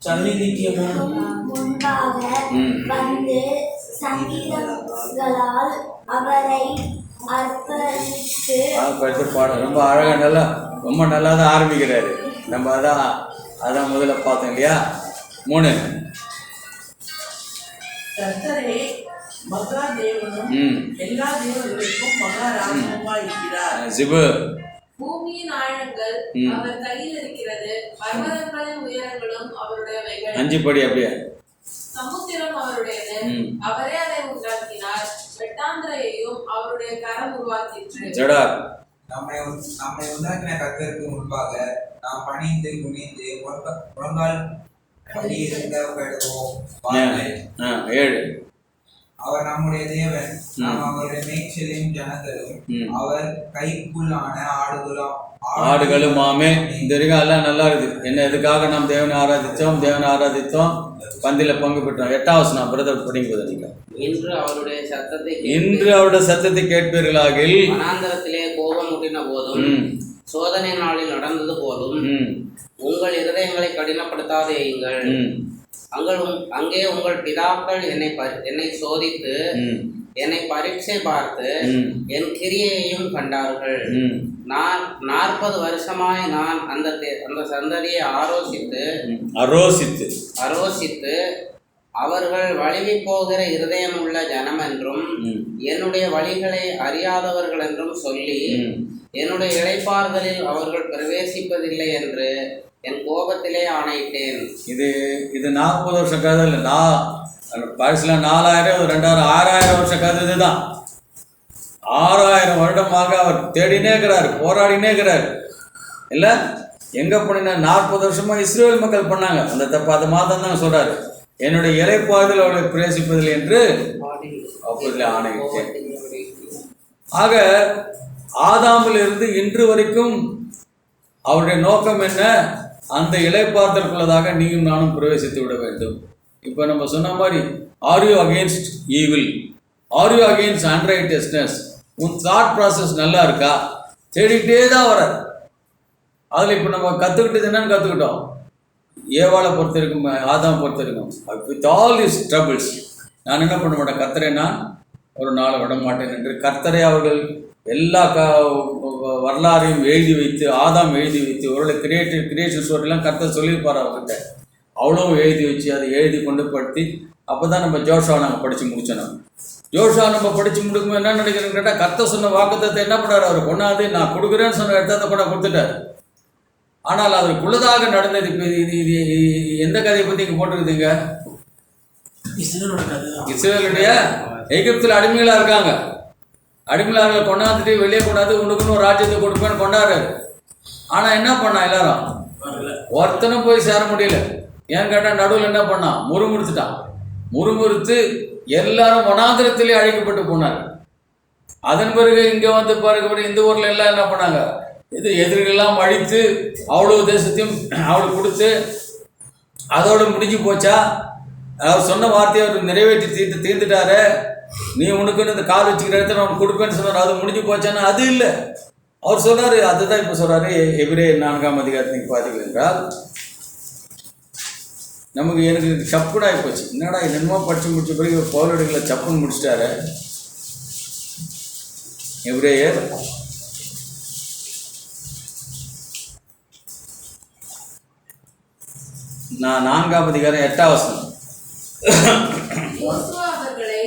சந்நிதிக்கு முன்பாக வந்து சங்கீதங்களால் அவரை அர்ப்பணித்து பாட ரொம்ப அழகாக ரொம்ப நல்லா தான் ஆரம்பிக்கிறாரு. நம்ம அதான் முதல்ல பார்த்தோம் இல்லையா. 3 கர்த்தரே மகா தேவனும் எல்லா தேவர்களுக்கும் மகாராஜனுமாய் இருக்கிறார். ஜிபு பூமியின் ஆழங்கள் அவர் கையில் இருக்கிறது, பர்வதங்களின் உயரங்களும் அவருடையவைகள். 5 படி அப்படியே. சமுத்திரம் அவருடையது, அவரே அதை உண்டாக்கினார், வெட்டாந்திரையையும் அவருடைய கரம் உருவாக்கிற்று. ஜடா நம்மை உண்டாக்கின கர்த்தருக்கு முன்பாக நாம் பணிந்து குனிந்து முழங்கால் படியிருந்தவர்களும் 7 அவர் நம்முடைய தேவன், நாம் அவருடைய மேய்ச்சலையும் ஜனங்களும் அவர் கைக்குள்ளான ஆடுகளும் ஆமே. இந்த வரைக்கும் எல்லாம் நல்லா இருக்குது. என்ன எதுக்காக நாம் தேவனை ஆராதித்தோம், பந்தில பங்கு பெற்றோம். 8வது வசனம் பிரதர் படிக்கும்போது நீங்கள் இன்று அவருடைய சத்தத்தை கேட்பீர்களாகில் வனாந்தரத்திலே கோபம் ஊட்டின போதும் சோதனை நாளில் நடந்தது போதும் உங்கள் இருதயங்களை கடினப்படுத்தாதேயுங்கள். அங்கே உங்கள் பிதாக்கள் என்னை சோதித்து என்னை பரீட்சை பார்த்து என் கிரியையையும் கண்டார்கள். நான் 40 வருஷமாய் நான் அந்த சந்ததியை அரோசித்து அவர்கள் வழிவி போகிற இருதயம் உள்ள ஜனம் என்றும் என்னுடைய வழிகளை அறியாதவர்கள் என்றும் சொல்லி என்னுடைய இளைப்பாறுதலில் அவர்கள் பிரவேசிப்பதில்லை என்று என் கோபத்திலே ஆணையிட்டேன். இது 40 வருஷ கதை இல்லை. பரிசுல 4000 2000 6000 வருஷ கதை. இதுதான் 6000 வருடமாக அவர் தேடினே இருக்கிறார், போராடினே இருக்கிறார். இல்லை எங்கே பண்ணினா 40 வருஷமா இஸ்ரேல் மக்கள் பண்ணாங்க அந்த தப்பு. அது மாதம் தான் சொல்றாரு, என்னுடைய இளைப்பாறுதல் அவர்களை பிரவேசிப்பதில்லை என்று அப்போதில் ஆணையிட்டேன். ஆக ஆதாமில் இருந்து இன்று வரைக்கும் அவருடைய நோக்கம் என்ன? அந்த இளைப்பாறுதலுக்குள்ளதாக நீயும் நானும் பிரவேசித்து விட வேண்டும். இப்போ நம்ம சொன்ன மாதிரி, are you against evil, are you against unrighteousness, உன் தாட் ப்ராசஸ் நல்லா இருக்கா? தேடிக்கிட்டே தான் வர. அதில் இப்போ நம்ம கற்றுக்கிட்டது என்னன்னு கற்றுக்கிட்டோம். ஏவாளை பொறுத்த இருக்கும், ஆதாம் பொறுத்த இருக்கும், வித் ஆல் இஸ் ட்ரபிள்ஸ் நான் என்ன பண்ண மாட்டேன், கர்த்தரை நான் ஒரு நாள் விட மாட்டேன் என்று கர்த்தரை அவர்கள் எல்லா வரலாறையும் எழுதி வைத்து, ஆதாம் எழுதி வைத்து, அவரோட கிரியேஷன் ஸ்டோரிலாம் கர்த்தர் சொல்லியிருப்பார் அவர்கிட்ட. அவ்வளோ எழுதி வச்சு அதை எழுதி கொண்டு படுத்தி அப்போ தான் நம்ம ஜோஷாவை நாங்கள் படித்து முடிச்சோம். ஜோஷா நம்ம படித்து முடிக்கும்போது என்ன நினைக்கிறேன்னு கேட்டால், கர்த்தர் சொன்ன வாக்குத்தத்தை என்ன பண்ணார், அவர் கொண்டாந்து நான் கொடுக்குறேன்னு சொன்ன இடத்த கூட கொடுத்துட்டார். ஆனால் அதற்குள்ளதாக நடந்தது. இப்போ இது எந்த கதையை பற்றி இங்கே போட்டிருக்குதுங்க? இஸ்ரேலுடைய எகிப்தில் அடிமைகளாக இருக்காங்க. அடிமையாக கொண்டாந்துட்டு வெளியே கொண்டாந்து உனக்குன்னு ஒரு ராஜ்யத்தை கொடுப்பேன்னு கொண்டாடுறாரு. ஆனால் என்ன பண்ணா, எல்லாரும் ஒருத்தனும் போய் சேர முடியல. ஏன்னு கேட்டால் நடுவில் என்ன பண்ணான், முறுமுறுத்துட்டான். முறுமுறுத்து எல்லாரும் வனாந்திரத்திலே அழைக்கப்பட்டு போனார். அதன் பிறகு இங்கே வந்து பிறகு இந்த ஊரில் எல்லாம் என்ன பண்ணாங்க, எதிரிகள்லாம் அழித்து அவ்வளோ தேசத்தையும் அவளுக்கு கொடுத்து அதோடு முடிஞ்சு போச்சா? அவர் சொன்ன வார்த்தையை அவர் நிறைவேற்றி தீர்ந்துட்டாரு. நீ உனக்குன்னு இந்த கால் வச்சுக்கிற இடத்துல நான் உனக்கு கொடுப்பேன்னு சொன்னார். அது முடிஞ்சு போச்சான்னா அது இல்லை. அவர் சொல்கிறாரு, அதுதான் இப்போ சொல்கிறாரு எபிரேயர் 4ஆம் அதிகாரத்துக்கு பார்த்தீங்க என்றால் எனக்கு சப்புனாகி போச்சு. என்னடா என்னமோ படித்து முடிச்ச பிறகு பவுலடிகளை சப்புன்னு முடிச்சிட்டாரு. எபிரேயர் 4ஆம் அதிகாரம் 8ஆம் வசனம். யோசுவா அவர்களை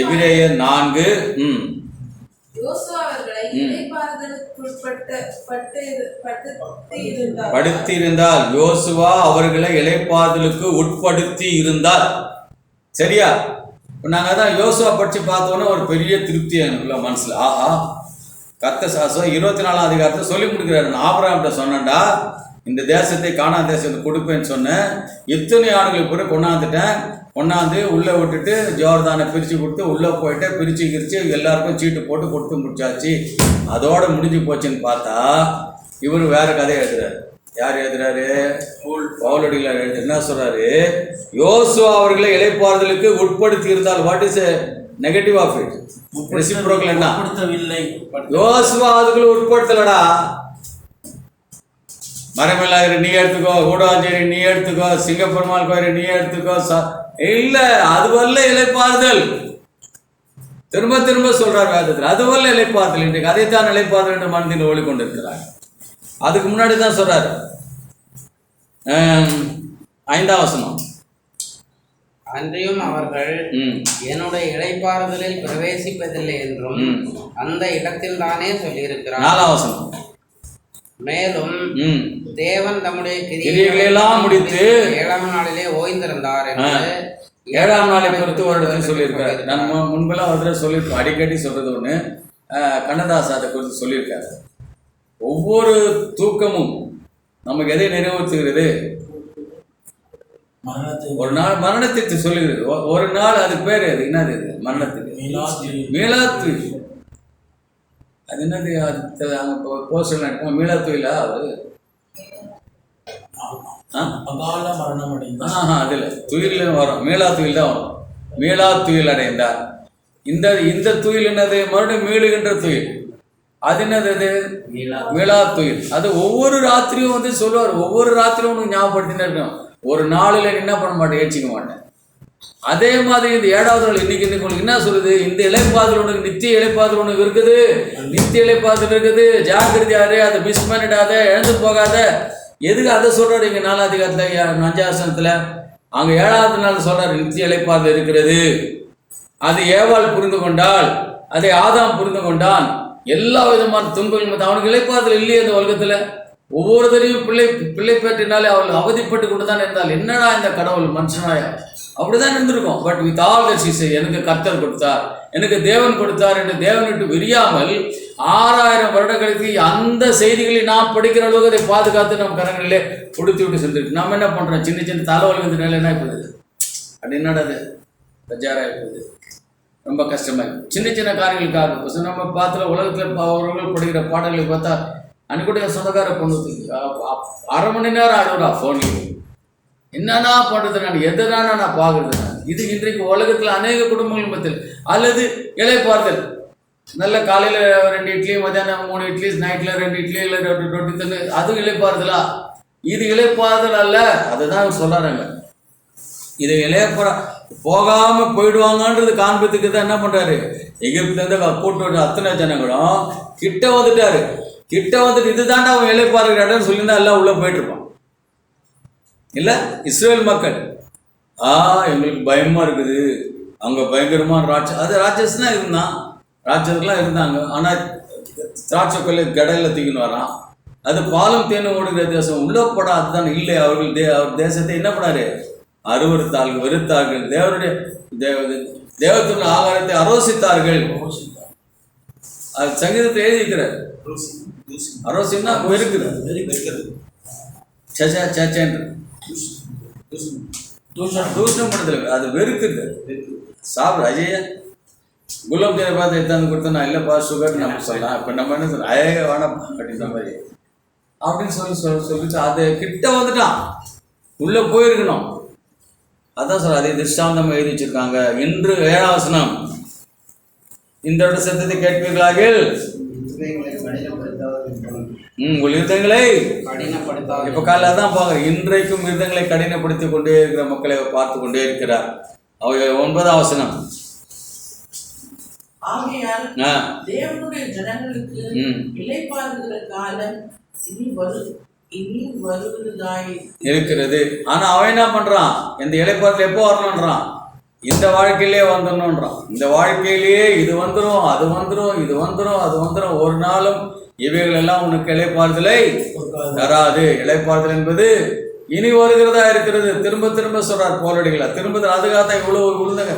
எபிரேயர் 4 யோசுவா அவர்களை படுத்தியிருந்தால், யோசுவா அவர்களை இளைப்பாறுதலுக்கு உட்படுத்தி இருந்தால். சரியா? இப்போ நாங்கள் தான் யோசுவா படித்து பார்த்தோன்னே ஒரு பெரிய திருப்தி எனக்குள்ள மனசில். ஆஹா, கர்த்தர் 24ஆம் அதிகாரத்தை சொல்லி முடிக்கிறாரு. நான் ஆபிரகாம்கிட்ட சொன்னேன்டா, இந்த தேசத்தை கானான் தேசத்தை கொடுப்பேன்னு சொன்னேன். இத்தனை ஆண்டுகளுக்கு பிறகு கொண்டாந்து உள்ளே விட்டுட்டு ஜோர்தானை பிரித்து கொடுத்து உள்ளே போயிட்டு பிரித்து எல்லாருக்கும் சீட்டு போட்டு கொடுத்து முடிச்சாச்சு. அதோடு முடிஞ்சு போச்சுன்னு பார்த்தா இவர் வேறு கதையை எழுதுறாரு. யார் எழுதுறாரு? பவுலடிகளார் எழுது. என்ன சொல்கிறாரு? யோசுவா அவர்களை இளைப்பாறுதலுக்கு உட்படுத்தி இருந்தால். What is negative of it? Reciprocal என்ன? யோசுவா அதுக்குள்ள உட்படுத்தலடா. மரமில்லாயிரு நீ எடுத்துக்கோ, கூடாஞ்சேரி நீ எடுத்துக்கோ, சிங்கப்பெருமாள் கோயில் நீ எடுத்துக்கோ. இல்லை, அதுவல்ல இளைப்பாறுதல். திரும்ப திரும்ப சொல்றார் வேதத்தில், அதுவல்ல இளைப்பாறுதல். இன்றைக்கு அதைத்தான் இளைப்பாறுதல் என்று மனதில் ஓடிக்கொண்டிருக்கிறார். அதுக்கு முன்னாடி தான் சொல்றாரு 5ஆம் வசனம். அன்றியும் அவர்கள் என்னுடைய இளைப்பாறுதலில் பிரவேசிப்பதில்லை என்றும் அந்த இடத்தில் தானே சொல்லியிருக்கிறார். 4ஆம் வசனம். மேலும் தேவன் தம்முடைய கிரியைகளெல்லாம் முடித்து 7ஆம் நாளிலே ஓய்ந்திருந்தார் என்று 7ஆம் நாளை பொறுத்து ஒரு இடத்துல சொல்லியிருக்காரு. நம்ம முன்பெல்லாம் ஒரு தடவை சொல்லியிருக்கோம், அடிக்கடி சொல்றது ஒன்று. கண்ணதாஸ் அதை குறித்து சொல்லியிருக்காரு. ஒவ்வொரு தூக்கமும் நமக்கு எதை நிறைவேற்றுகிறது? ஒரு நாள் மரணத்தை சொல்லுகிறது. ஒரு நாள் அது பேர் அது என்னது? மரணத்துக்கு மீளாத்து. அது என்னது? போஸ்டர் நடக்கும் மீளாத்துயிலா? அது அதில் துயில்னு வரும். மீளாத்துயில் தான் வரும். மீளாத்துயில் அடைந்தார். இந்த துயில் என்னது? மறுபடியும் மீளுகின்ற துயில். அது என்னது? அது மீளாத்துயில். அது ஒவ்வொரு ராத்திரியும் வந்து சொல்லுவார். ஒவ்வொரு ராத்திரியும் உனக்கு ஞாபகப்படுத்தினே இருக்கணும். ஒரு நாளில் என்ன பண்ண மாட்டேன், ஏற்றிக்க மாட்டேன். அதே மாதிரி இந்த 7வது நாள் இன்னைக்கு உங்களுக்கு என்ன சொல்லுது? இந்த இளைப்பாறுதல் உனக்கு நித்திய இளைப்பாறுதல் உனக்கு இருக்குது. நித்திய இளைப்பாறுதல் இருக்குது. ஜாக்கிரதையாரு, அதை மிஸ் பண்ணிடாத, எழுந்து போகாத. எதுக்கு அதை சொல்றாரு? இங்கே 4ஆம் அதிகாரத்தில் 5ஆம் வசனத்தில் அங்கே 7வது நாள் சொல்றாரு நித்திய இளைப்பாறுதல் இருக்கிறது. அது ஏவாள் புரிந்து கொண்டால், அதை ஆதாம் புரிந்து கொண்டான். எல்லா விதமான துன்பங்கள் அவனுக்கு இளைப்பாறுதல் இல்லையே இந்த உலகத்தில். ஒவ்வொருத்தரையும் பிள்ளை பேற்றினாலே அவள் அவதிப்பட்டு கொண்டு தான் இருந்தால். என்னடா இந்த கடவுள் மனுஷனாயா? அப்படிதான் இருந்திருக்கும். But with all that she சே, எனக்கு கர்த்தர் கொடுத்தார், எனக்கு தேவன் கொடுத்தார் என்று தேவன் விட்டு விரியாமல் 6000 வருடங்களுக்கு அந்த செய்திகளை நாம் படிக்கிற அளவுக்கு அதை பாதுகாத்து நம்ம கரங்களிலே கொடுத்து விட்டு சென்றிருக்கு. நம்ம என்ன பண்ணுறோம்? சின்ன சின்ன தலைவலி நிலை என்ன போகுது? அப்படி என்னடாது? பஜாராக போகுது. ரொம்ப கஷ்டமாக சின்ன சின்ன காரியங்களுக்காக. இப்போ நம்ம பார்த்துல உலகத்தில் அவர்கள் படிக்கிற பாடல்களை பார்த்தா அன்னைக்குடைய சொந்தக்கார பொண்ணு 1/2 மணி நேரம் ஆடுறா ஃபோனில். என்னன்னா பண்ணுறது? நான் எதனால நான் பார்க்குறது? இது இன்றைக்கு உலகத்தில் அநேக குடும்பங்கள் மத்தியில். அல்லது இளைப்பாறுதல். நல்ல காலையில் 2 இட்லி, மத்தியானம் 3 இட்லி, நைட்டில் 2 இட்லி இல்லை ரொட்டி தண்ணு. அதுவும் இளைப்பாறுதலா? இது இளைப்பாறுதல் அல்ல. அதுதான் சொல்கிறாங்க. இது போகாமல் போயிடுவாங்கன்றது காண்பத்துக்கு தான் என்ன பண்ணுறாரு? எகிப்துலேருந்து கூட்டு அத்தனை ஜனங்களும் கிட்ட வந்துட்டாரு. கிட்ட வந்துட்டு இதுதாண்டா அவன் இளைப்பாறுகிற இடம்னு சொல்லியிருந்தா எல்லாம் உள்ளே போயிட்டுருப்பான். இல்லை, இஸ்ரேல் மக்கள் எங்களுக்கு பயமாக இருக்குது, அங்கே பயங்கரமான அது ராட்சஸ்னா இருந்தான், ராட்சஸ்லாம் இருந்தாங்க. ஆனால் திராட்சை கொள்ளை கடையில் தூக்கின்னு வரான். அது பாலும் தேனும் ஓடுகிற தேசம். உள்ளே போட அதுதான் இல்லை. அவர் தேசத்தை என்ன பண்ணாரு? அருவருத்தார்கள், வெறுத்தார்கள். தேவத்துடைய ஆகாரத்தை அரோசித்தார்கள். அது சங்கீதத்தை எழுதிக்கிறார். அரோசின்னா வெறுக்கிறது. தூஷணம் பண்றதுல அது வெறுக்குது. சாப்பிட அஜய குலாப் ஜாமுன் பார்த்து எடுத்தாந்து கொடுத்தா நான் இல்லைப்பா சுகர் நம்ம சொல்லலாம். இப்போ நம்ம என்ன சொல்ல வேணாம் அப்படின்ற மாதிரி அப்படின்னு சொல்லிட்டு அது கிட்ட வந்துட்டான், உள்ளே போயிருக்கணும். அதான் சார் அதே திருஷ்டாந்தம் எழுதி வச்சிருக்காங்க. இன்று 7ஆம் வசனம், இந்த சத்தத்தை கேட்பீர்களாக உங்கள் இருதயங்களை கடினப்படுத்தாது. இப்ப காலைல தான் பாக்குறேன், இன்றைக்கும் இருதயங்களை கடினப்படுத்தி கொண்டே இருக்கிற மக்களை பார்த்து கொண்டே இருக்கிறார். அவர் 9ஆம் வசனம். ஆகையால் தேவனுடைய ஜனங்களுக்கு இளைப்பாறுகிற காலம் இனி வருவதாய் இருக்கிறது. ஆனா அவன் என்ன பண்றான், இந்த இளைப்பாறுதல் எப்போ வரணும்ன்றான், இந்த வாழ்க்கையிலே வந்துடணும்ன்றான். இந்த வாழ்க்கையிலேயே இது வந்துடும், அது வந்துடும், இது வந்துடும், அது வந்துடும், ஒரு நாளும் இவைகள் எல்லாம் உனக்கு இளைப்பாறுதலை தராது. இளைப்பாறுதல் என்பது இனி வருகிறதா இருக்கிறது. திரும்ப திரும்ப சொல்றார் போலடிகளா, திரும்ப அதுக்காகத்தான் இவ்வளவு விழுந்தங்க.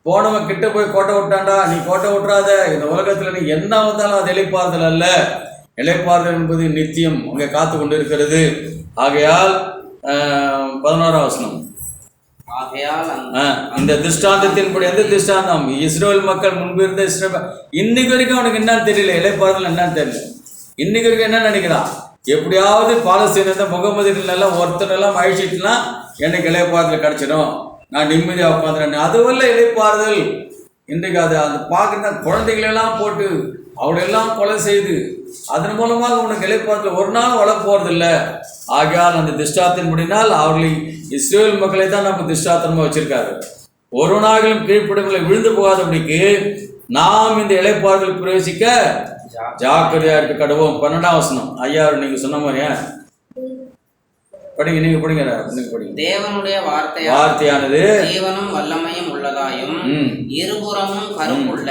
போனவன் கிட்ட போய் கோட்டை விட்டான்டா, நீ கோட்டை விட்டுறாத, இந்த உலகத்துல நீ என்ன வந்தாலும் அது இளைப்பாறுதல் அல்ல. இளைப்பாறுதல் என்பது நித்தியம் அங்கே காத்து கொண்டு இருக்கிறது. ஆகையால் 11ஆம் வசனம், ஆகையால் இந்த திருஷ்டாந்தத்தின்படி எந்த திருஷ்டாந்தம், இஸ்ரேல் மக்கள் முன்பு இருந்த இஸ்ரேல் இன்னைக்கு வரைக்கும் அவனுக்கு என்னன்னு தெரியல, இளைப்பாறுதல் என்னன்னு தெரியல. இன்னைக்கு வரைக்கும் என்ன நினைக்கிறான், எப்படியாவது பாலஸ்தீனத்தை முகமதுலாம் ஒருத்தரெல்லாம் அழிச்சிட்டுலாம் எனக்கு இளைப்பாறுதல் கிடைச்சிடும், நான் நிம்மதியாக உட்காந்துறேன். அதுவல்ல இளைப்பாறுதல். இன்றைக்கு அது பார்க்குற குழந்தைகளெல்லாம் போட்டு அவளெல்லாம் கொலை செய்து அதன் மூலமாக உனக்கு இளைப்பாறுதல் ஒரு நாள் வளர போறதில்லை. ஆகையால் அந்த திருஷ்டாத்தின்படினால் அவர்களை இஸ்ரேல் மக்களை தான் நம்ம திருஷ்டாத்திரமா வச்சிருக்காரு. ஒரு நாளிலும் கீழ்ப்படங்களை விழுந்து போகாதபடிக்கு நாம் இந்த இளைப்பாறுதல் பிரவேசிக்க ஜாக்கிரதையா இருக்க கடவோம். 12ஆம் வசனம். ஐயா நீங்க சொன்ன மாதிரியா படிங்க, நீங்க படிங்க, நீங்க படிங்க. தேவனுடைய வார்த்தையானது ஜீவனும் வல்லமையும் உள்ளதாயும் இருபுறமும் கருப்புள்ள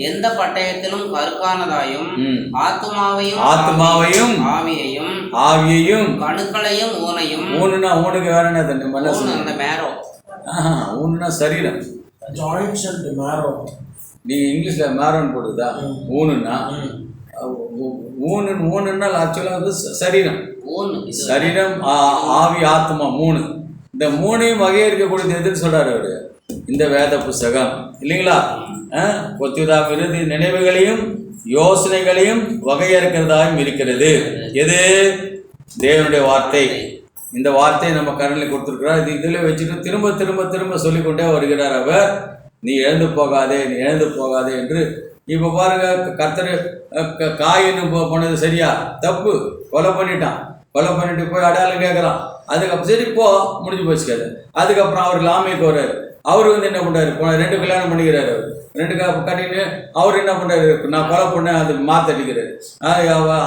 எந்த பட்டயத்திலும் கருக்கானதாயும் ஆத்துமாவையும் ஆவியையும் கணுக்களையும் ஊனையும். ஊனுனா ஊனுக்கு வேற என்ன தண்ணி அந்த மேரோ. ஊனுனா சரீரம். Joints and marrow. நீங்க இங்கிலீஷ்ல மேரோன்னு போடுதா, ஊனுன்னா ஊனுன்னா ஆக்சுவலா வந்து சரீரம். சரீரம், ஆவி, ஆத்மா, 3. இந்த 3ஐயும் வகையறுக்கக்கூடியது எதுன்னு சொல்றாரு அவரு, இந்த வேத புஸ்தகம் இல்லைங்களா. கொத்திதாம் இறுதி நினைவுகளையும் யோசனைகளையும் வகையறுக்கிறதாகவும் இருக்கிறது. எது? தேவனுடைய வார்த்தை. இந்த வார்த்தையை நம்ம கரணில் கொடுத்துருக்கிறார். இது இதில் வச்சுட்டு திரும்ப திரும்ப திரும்ப சொல்லிக்கொண்டே வருகிறார் அவர். நீ எழுந்து போகாதே, நீ எழுந்து போகாதே என்று. இப்போ பாருங்க, கர்த்தர் காயின்னு போனது சரியா தப்பு, கொலை பண்ணிட்டான். கொலை பண்ணிட்டு போய் அடையாளம் கேட்குறான். அதுக்கப்புறம் சரி போ, முடிஞ்சு போச்சுக்காது. அதுக்கப்புறம் அவர் லாமைக்கு வர்றாரு. அவர் வந்து என்ன பண்ணுறாரு, 2 கல்யாணம் பண்ணிக்கிறாரு. அவர் 2 கட்டின்னு அவர் என்ன பண்ணுறாரு, நான் கொலை பண்ணேன், அது மாற்றடிக்கிறாரு.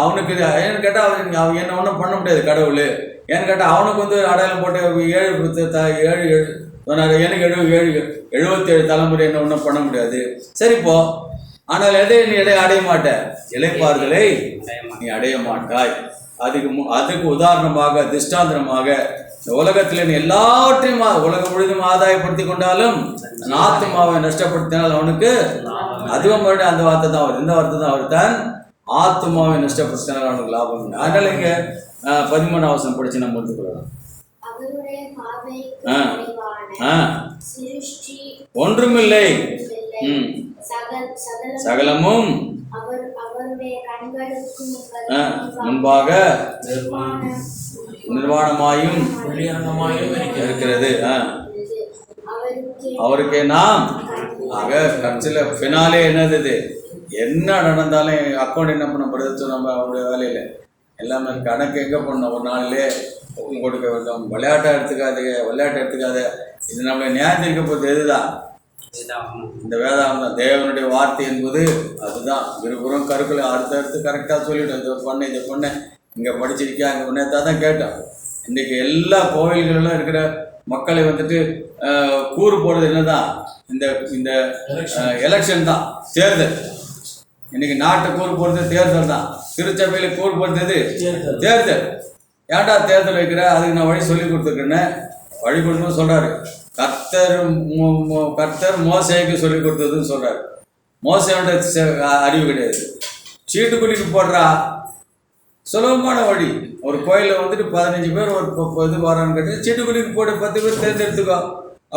அவனுக்கு ஏன்னு கேட்டால் அவன் என்ன ஒன்றும் பண்ண முடியாது கடவுள். ஏன்னு கேட்டால் அவனுக்கு வந்து அடையாளம் போட்டு 7 சொன்னார், எனக்கு 77 தலைமுறை என்ன ஒன்றும் பண்ண முடியாது. சரிப்போ, ஆனால் எதை நீ அடைய மாட்ட, இளைப்பாறுதலை நீ அடைய மாட்டாய். அதுக்கு உதாரணமாக திருஷ்டாந்தரமாக இந்த உலகத்தில் நீ எல்லாவற்றையும் உலகம் முழுதும் ஆதாயப்படுத்தி கொண்டாலும் ஆத்மாவை நஷ்டப்படுத்தினால் அவனுக்கு அதுவும் மறுபடியும் அந்த வார்த்தை தான் அவர், இந்த வார்த்தை தான் அவர் தான் ஆத்மாவை நஷ்டப்படுத்தினால் அவனுக்கு லாபம். அதனால இங்க 13ஆம் வசனம் படிச்சு நம்ம எடுத்துக்கொள்ளலாம். ஒன்றுமில்லை, சகலமும் முன்பாக நிர்வாணமாயும் இருக்கிறது. அவருக்கு நாம் ஆக கடைசியில் ஃபினாலே என்னது, என்ன நடந்தாலும் அக்கௌண்ட் என்ன பண்ணப்படுறது நம்ம அவருடைய வேலையில் எல்லாமே கணக்கு எங்கே பண்ணோம், ஒரு நாளிலே கொடுக்க வேண்டும். விளையாட்டை எடுத்துக்காத. இது நம்மளை நியாயம் இருக்க போகிறது எதுதான், இந்த வேதாந்தம் தேவனுடைய வார்த்தை என்பது அதுதான். இருபுறம் கருக்களை அடுத்தடுத்து கரெக்டாக சொல்லிவிட்டோம். இதை பண்ண இங்கே படிச்சிருக்கியா, அங்கே பண்ணத்தான் தான் கேட்டோம். இன்றைக்கி எல்லா கோவில்களிலும் இருக்கிற மக்களை வந்துட்டு கூறு போடுறது என்னதான், இந்த எலெக்ஷன் தான், தேர்தல். இன்னைக்கு நாட்டை கூறு போடுறது தேர்தல் தான். திருச்சபையில் கூறு போடுறது தேர்தல். ஏன்டா தேர்தல் வைக்கிற, அதுக்கு நான் வழி சொல்லி கொடுத்துருக்கேன்னு வழி கொடுத்து சொல்கிறாரு. கர்த்தர் மோசேக்கு சொல்லி கொடுத்ததுன்னு சொல்கிறார். மோசையோட அறிவு கிடையாது. சீட்டு குளிக்கு போடுறா சுலபமான வழி. ஒரு கோயிலில் வந்துட்டு 15 பேர் ஒரு இது வரான்னு கேட்டு சீட்டு குளிக்கு போட்டு 10 பேர் தேர்ந்தெடுத்துக்கோ.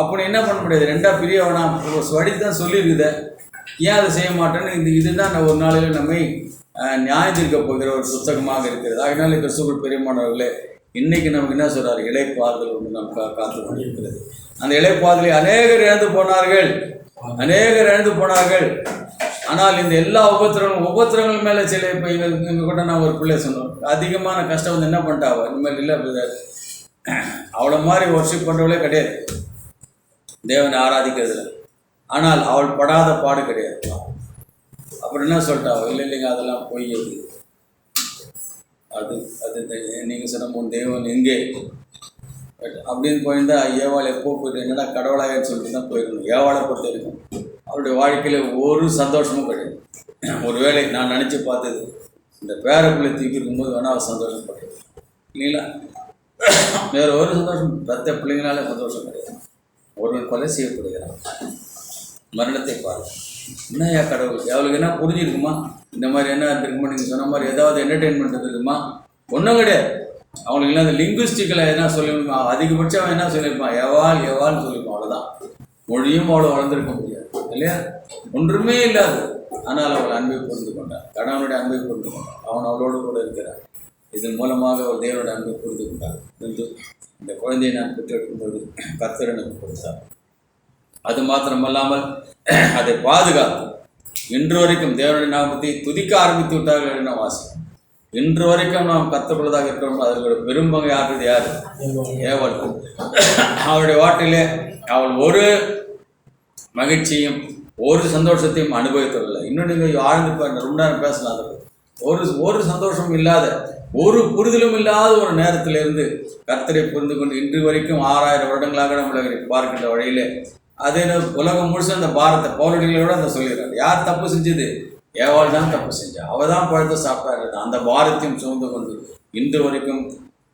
அப்படி என்ன பண்ண முடியாது, 2ஆ பிரிய வேணாம், வழி தான் சொல்லியிருக்குது. ஏன் அதை செய்ய மாட்டேன்னு இதுதான் ஒரு நாளில் நம்மை நியாயத்திற்க போகிற ஒரு புத்தகமாக இருக்கிறது. அதனால கிறிஸ்துவுக்குள் பிரியமானவர்களே, இன்னைக்கு நமக்கு என்ன சொல்றாரு? இளைப்பாறுதல் ஒன்று நமக்கு காத்து கொண்டிருக்கிறது. அந்த இளைப்பாறுதலை அநேகர் இழந்து போனார்கள். ஆனால் இந்த எல்லா உபத்திரங்கள் மேலே சில இப்போ இங்கே கூட நான் ஒரு பிள்ளை சொன்னோம், அதிகமான கஷ்டம் வந்து என்ன பண்ணிட்டாவோ இனிமேல் இல்லை, அவளை மாதிரி ஒர்ஷிப் பண்ணுறவளே கிடையாது தேவனை ஆராதிக்கிறதுல. ஆனால் அவள் படாத பாடு கிடையாது. அப்புறம் என்ன சொல்லிட்டாவோ? இல்லைங்க அதெல்லாம் பொய். அது நீங்கள் சொன்ன உன் தேவன் எங்கே அப்படின்னு போயிருந்தா ஏவாள் எப்போ போயிட்டு என்னடா கடவுளாயன்னு சொல்லிட்டு தான் போயிருக்கணும். ஏவாளை பொறுத்த வரைக்கும் அவருடைய வாழ்க்கையில் ஒரு சந்தோஷமும் கிடையாது. ஒருவேளை நான் நினச்சி பார்த்தது, இந்த பேரப்பிள்ளை தூக்கி இருக்கும்போது வேணால் அவர் சந்தோஷப்பட்டது இல்லைங்களா? வேறு ஒரு சந்தோஷம் பெற்ற பிள்ளைங்களால சந்தோஷம் கிடையாது. ஒருவன் கொலை செய்யப்படுகிறான், மரணத்தை பாருங்கள். என்னையா கடவுள், அவளுக்கு என்ன புரிஞ்சிருக்குமா? இந்த மாதிரி என்ன இருக்குமா? நீங்கள் சொன்ன மாதிரி ஏதாவது என்டர்டெயின்மெண்ட் இருக்குமா? ஒன்றும் கிடையாது. அவங்களுக்கு இல்லை அந்த லிங்குவிஸ்டிக்கில் என்ன சொல்லியிருப்பான், அதிகபட்சம் அவன் என்ன சொல்லியிருப்பான்? எவால்னு சொல்லியிருப்பான். அவ்வளோதான். மொழியும் அவ்வளோ வளர்ந்துருக்க முடியாது இல்லையா? ஒன்றுமே இல்லாது. ஆனால் அவள் அன்பை புரிந்து கொண்டான், கணவனுடைய அன்பை புரிந்து கொண்டான். அவன் அவளோடு கூட இருக்கிறான். இதன் மூலமாக அவள் தேவனுடைய அன்பை புரிந்து கொண்டான். இந்த குழந்தையை நான் பெற்றெடுக்கும்போது கர்த்தர் எனக்கு கொடுத்தார். அது மாத்திரமல்லாமல் அதை பாதுகாத்து இன்று வரைக்கும் தேவனுடைய நாமத்தை துதிக்க ஆரம்பித்து விட்டார்கள் என வாசிக்கும். இன்று வரைக்கும் நாம் கற்றுக்கொள்ளதாக இருக்கிறோம். அதோட பெரும்பங்கை ஆற்றுறது யார்? ஏவாள். அவளுடைய வாழ்க்கையிலே அவள் ஒரு மகிழ்ச்சியும் ஒரு சந்தோஷத்தையும் அனுபவித்ததில்லை. இன்னும் நீங்கள் ஆழ்ந்து ரொம்ப நேரம் பேசலாம். ஒரு சந்தோஷமும் இல்லாத, ஒரு புரிதலும் இல்லாத ஒரு நேரத்திலிருந்து கர்த்தரை புரிந்து கொண்டு இன்று வரைக்கும் 6000 வருடங்களாக நம்மளை பார்க்கின்ற வழியிலே அதே உலகம் முழுசு அந்த பாரத்தை பௌரடிகளோட அந்த சொல்லிடுறாரு. யார் தப்பு செஞ்சது? ஏவாள் தான் தப்பு செஞ்சா. அவள் தான் பழத்தை சாப்பிட்டாரு. அந்த பாரத்தையும் சுமந்து கொண்டு இன்று வரைக்கும்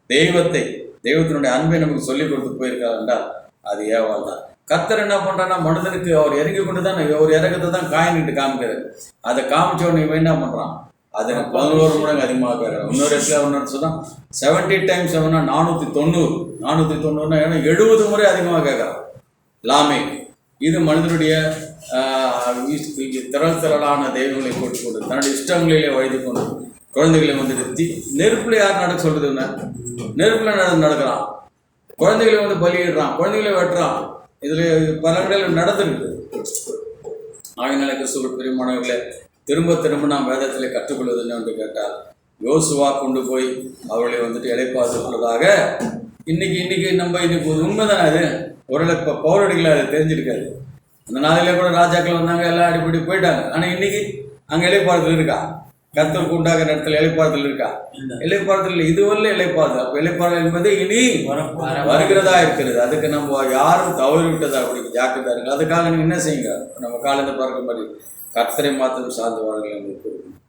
தெய்வத்தினுடைய அன்பை நமக்கு சொல்லிக் கொடுத்து போயிருக்காரு என்றால் அது ஏவாள் தான். கர்த்தர் என்ன பண்ணுறான்னா, மனிதனுக்கு அவர் இறங்கி கொண்டு தான் ஒரு இறக்கத்தை தான் காயின்ட்டு காமிக்கிறார். அதை காமிச்சோன்னு இவன் என்ன பண்ணுறான்? அது 11 மடங்கு அதிகமாக கேட்குறான். இன்னொரு இடத்துல ஒன்று சொன்னால் 70 டைம்ஸ் 490 ஏன்னா 70 முறை அதிகமாக கேட்குறான் லாமே. இது மனிதனுடைய திரளான தெய்வங்களை போட்டுக்கொண்டு தன்னுடைய இஷ்டங்களிலே வழிந்து கொண்டு குழந்தைகளை வந்து நெருப்பில் யார் நடக்க சொல்கிறது? நெருப்பில் நடக்கிறான். குழந்தைகளை வந்து பலியிடுறான், குழந்தைகளை வெட்டுறான். இதில் பல இடங்களில் நடந்துருக்குது. ஆகினால கிறிஸ்துவுக்குள் பிரியமானவர்களே, திரும்ப நாம் வேதத்தில் கற்றுக்கொள்வது என்னவென்று கேட்டால், யோசுவா கொண்டு போய் அவர்களை வந்துட்டு இளைப்பாறுவதாக இன்னைக்கு உண்மைதானே? அது ஒரு இப்போ பௌரடிகளை அது தெரிஞ்சிருக்காது. அந்த நாளிலே கூட ராஜாக்கள் வந்தாங்க, எல்லாம் அடிப்படி போயிட்டாங்க. ஆனால் இன்னைக்கு அங்கே இளைப்பாறுதல் இருக்கா? கர்த்தருக்கு உண்டாகிற இடத்துல இளைப்பாறுதல் இருக்கா? இளைப்பாறுதல் இல்லை. இதுவரை இளைப்பாறுதல். அப்போ இளைப்பாறுதல் என்பது இனி வருகிறதா இருக்கிறது. அதுக்கு நம்ம யாரும் தவறு விட்டதா அப்படி ஜாக்கிரதா இருக்கு. அதுக்காக நீங்கள் என்ன செய்யுங்க? நம்ம காலத்தை பார்க்க மாதிரி கர்த்தரை மாத்திரம் சார்ந்து வாருங்கள் என்று கூறுவோம்.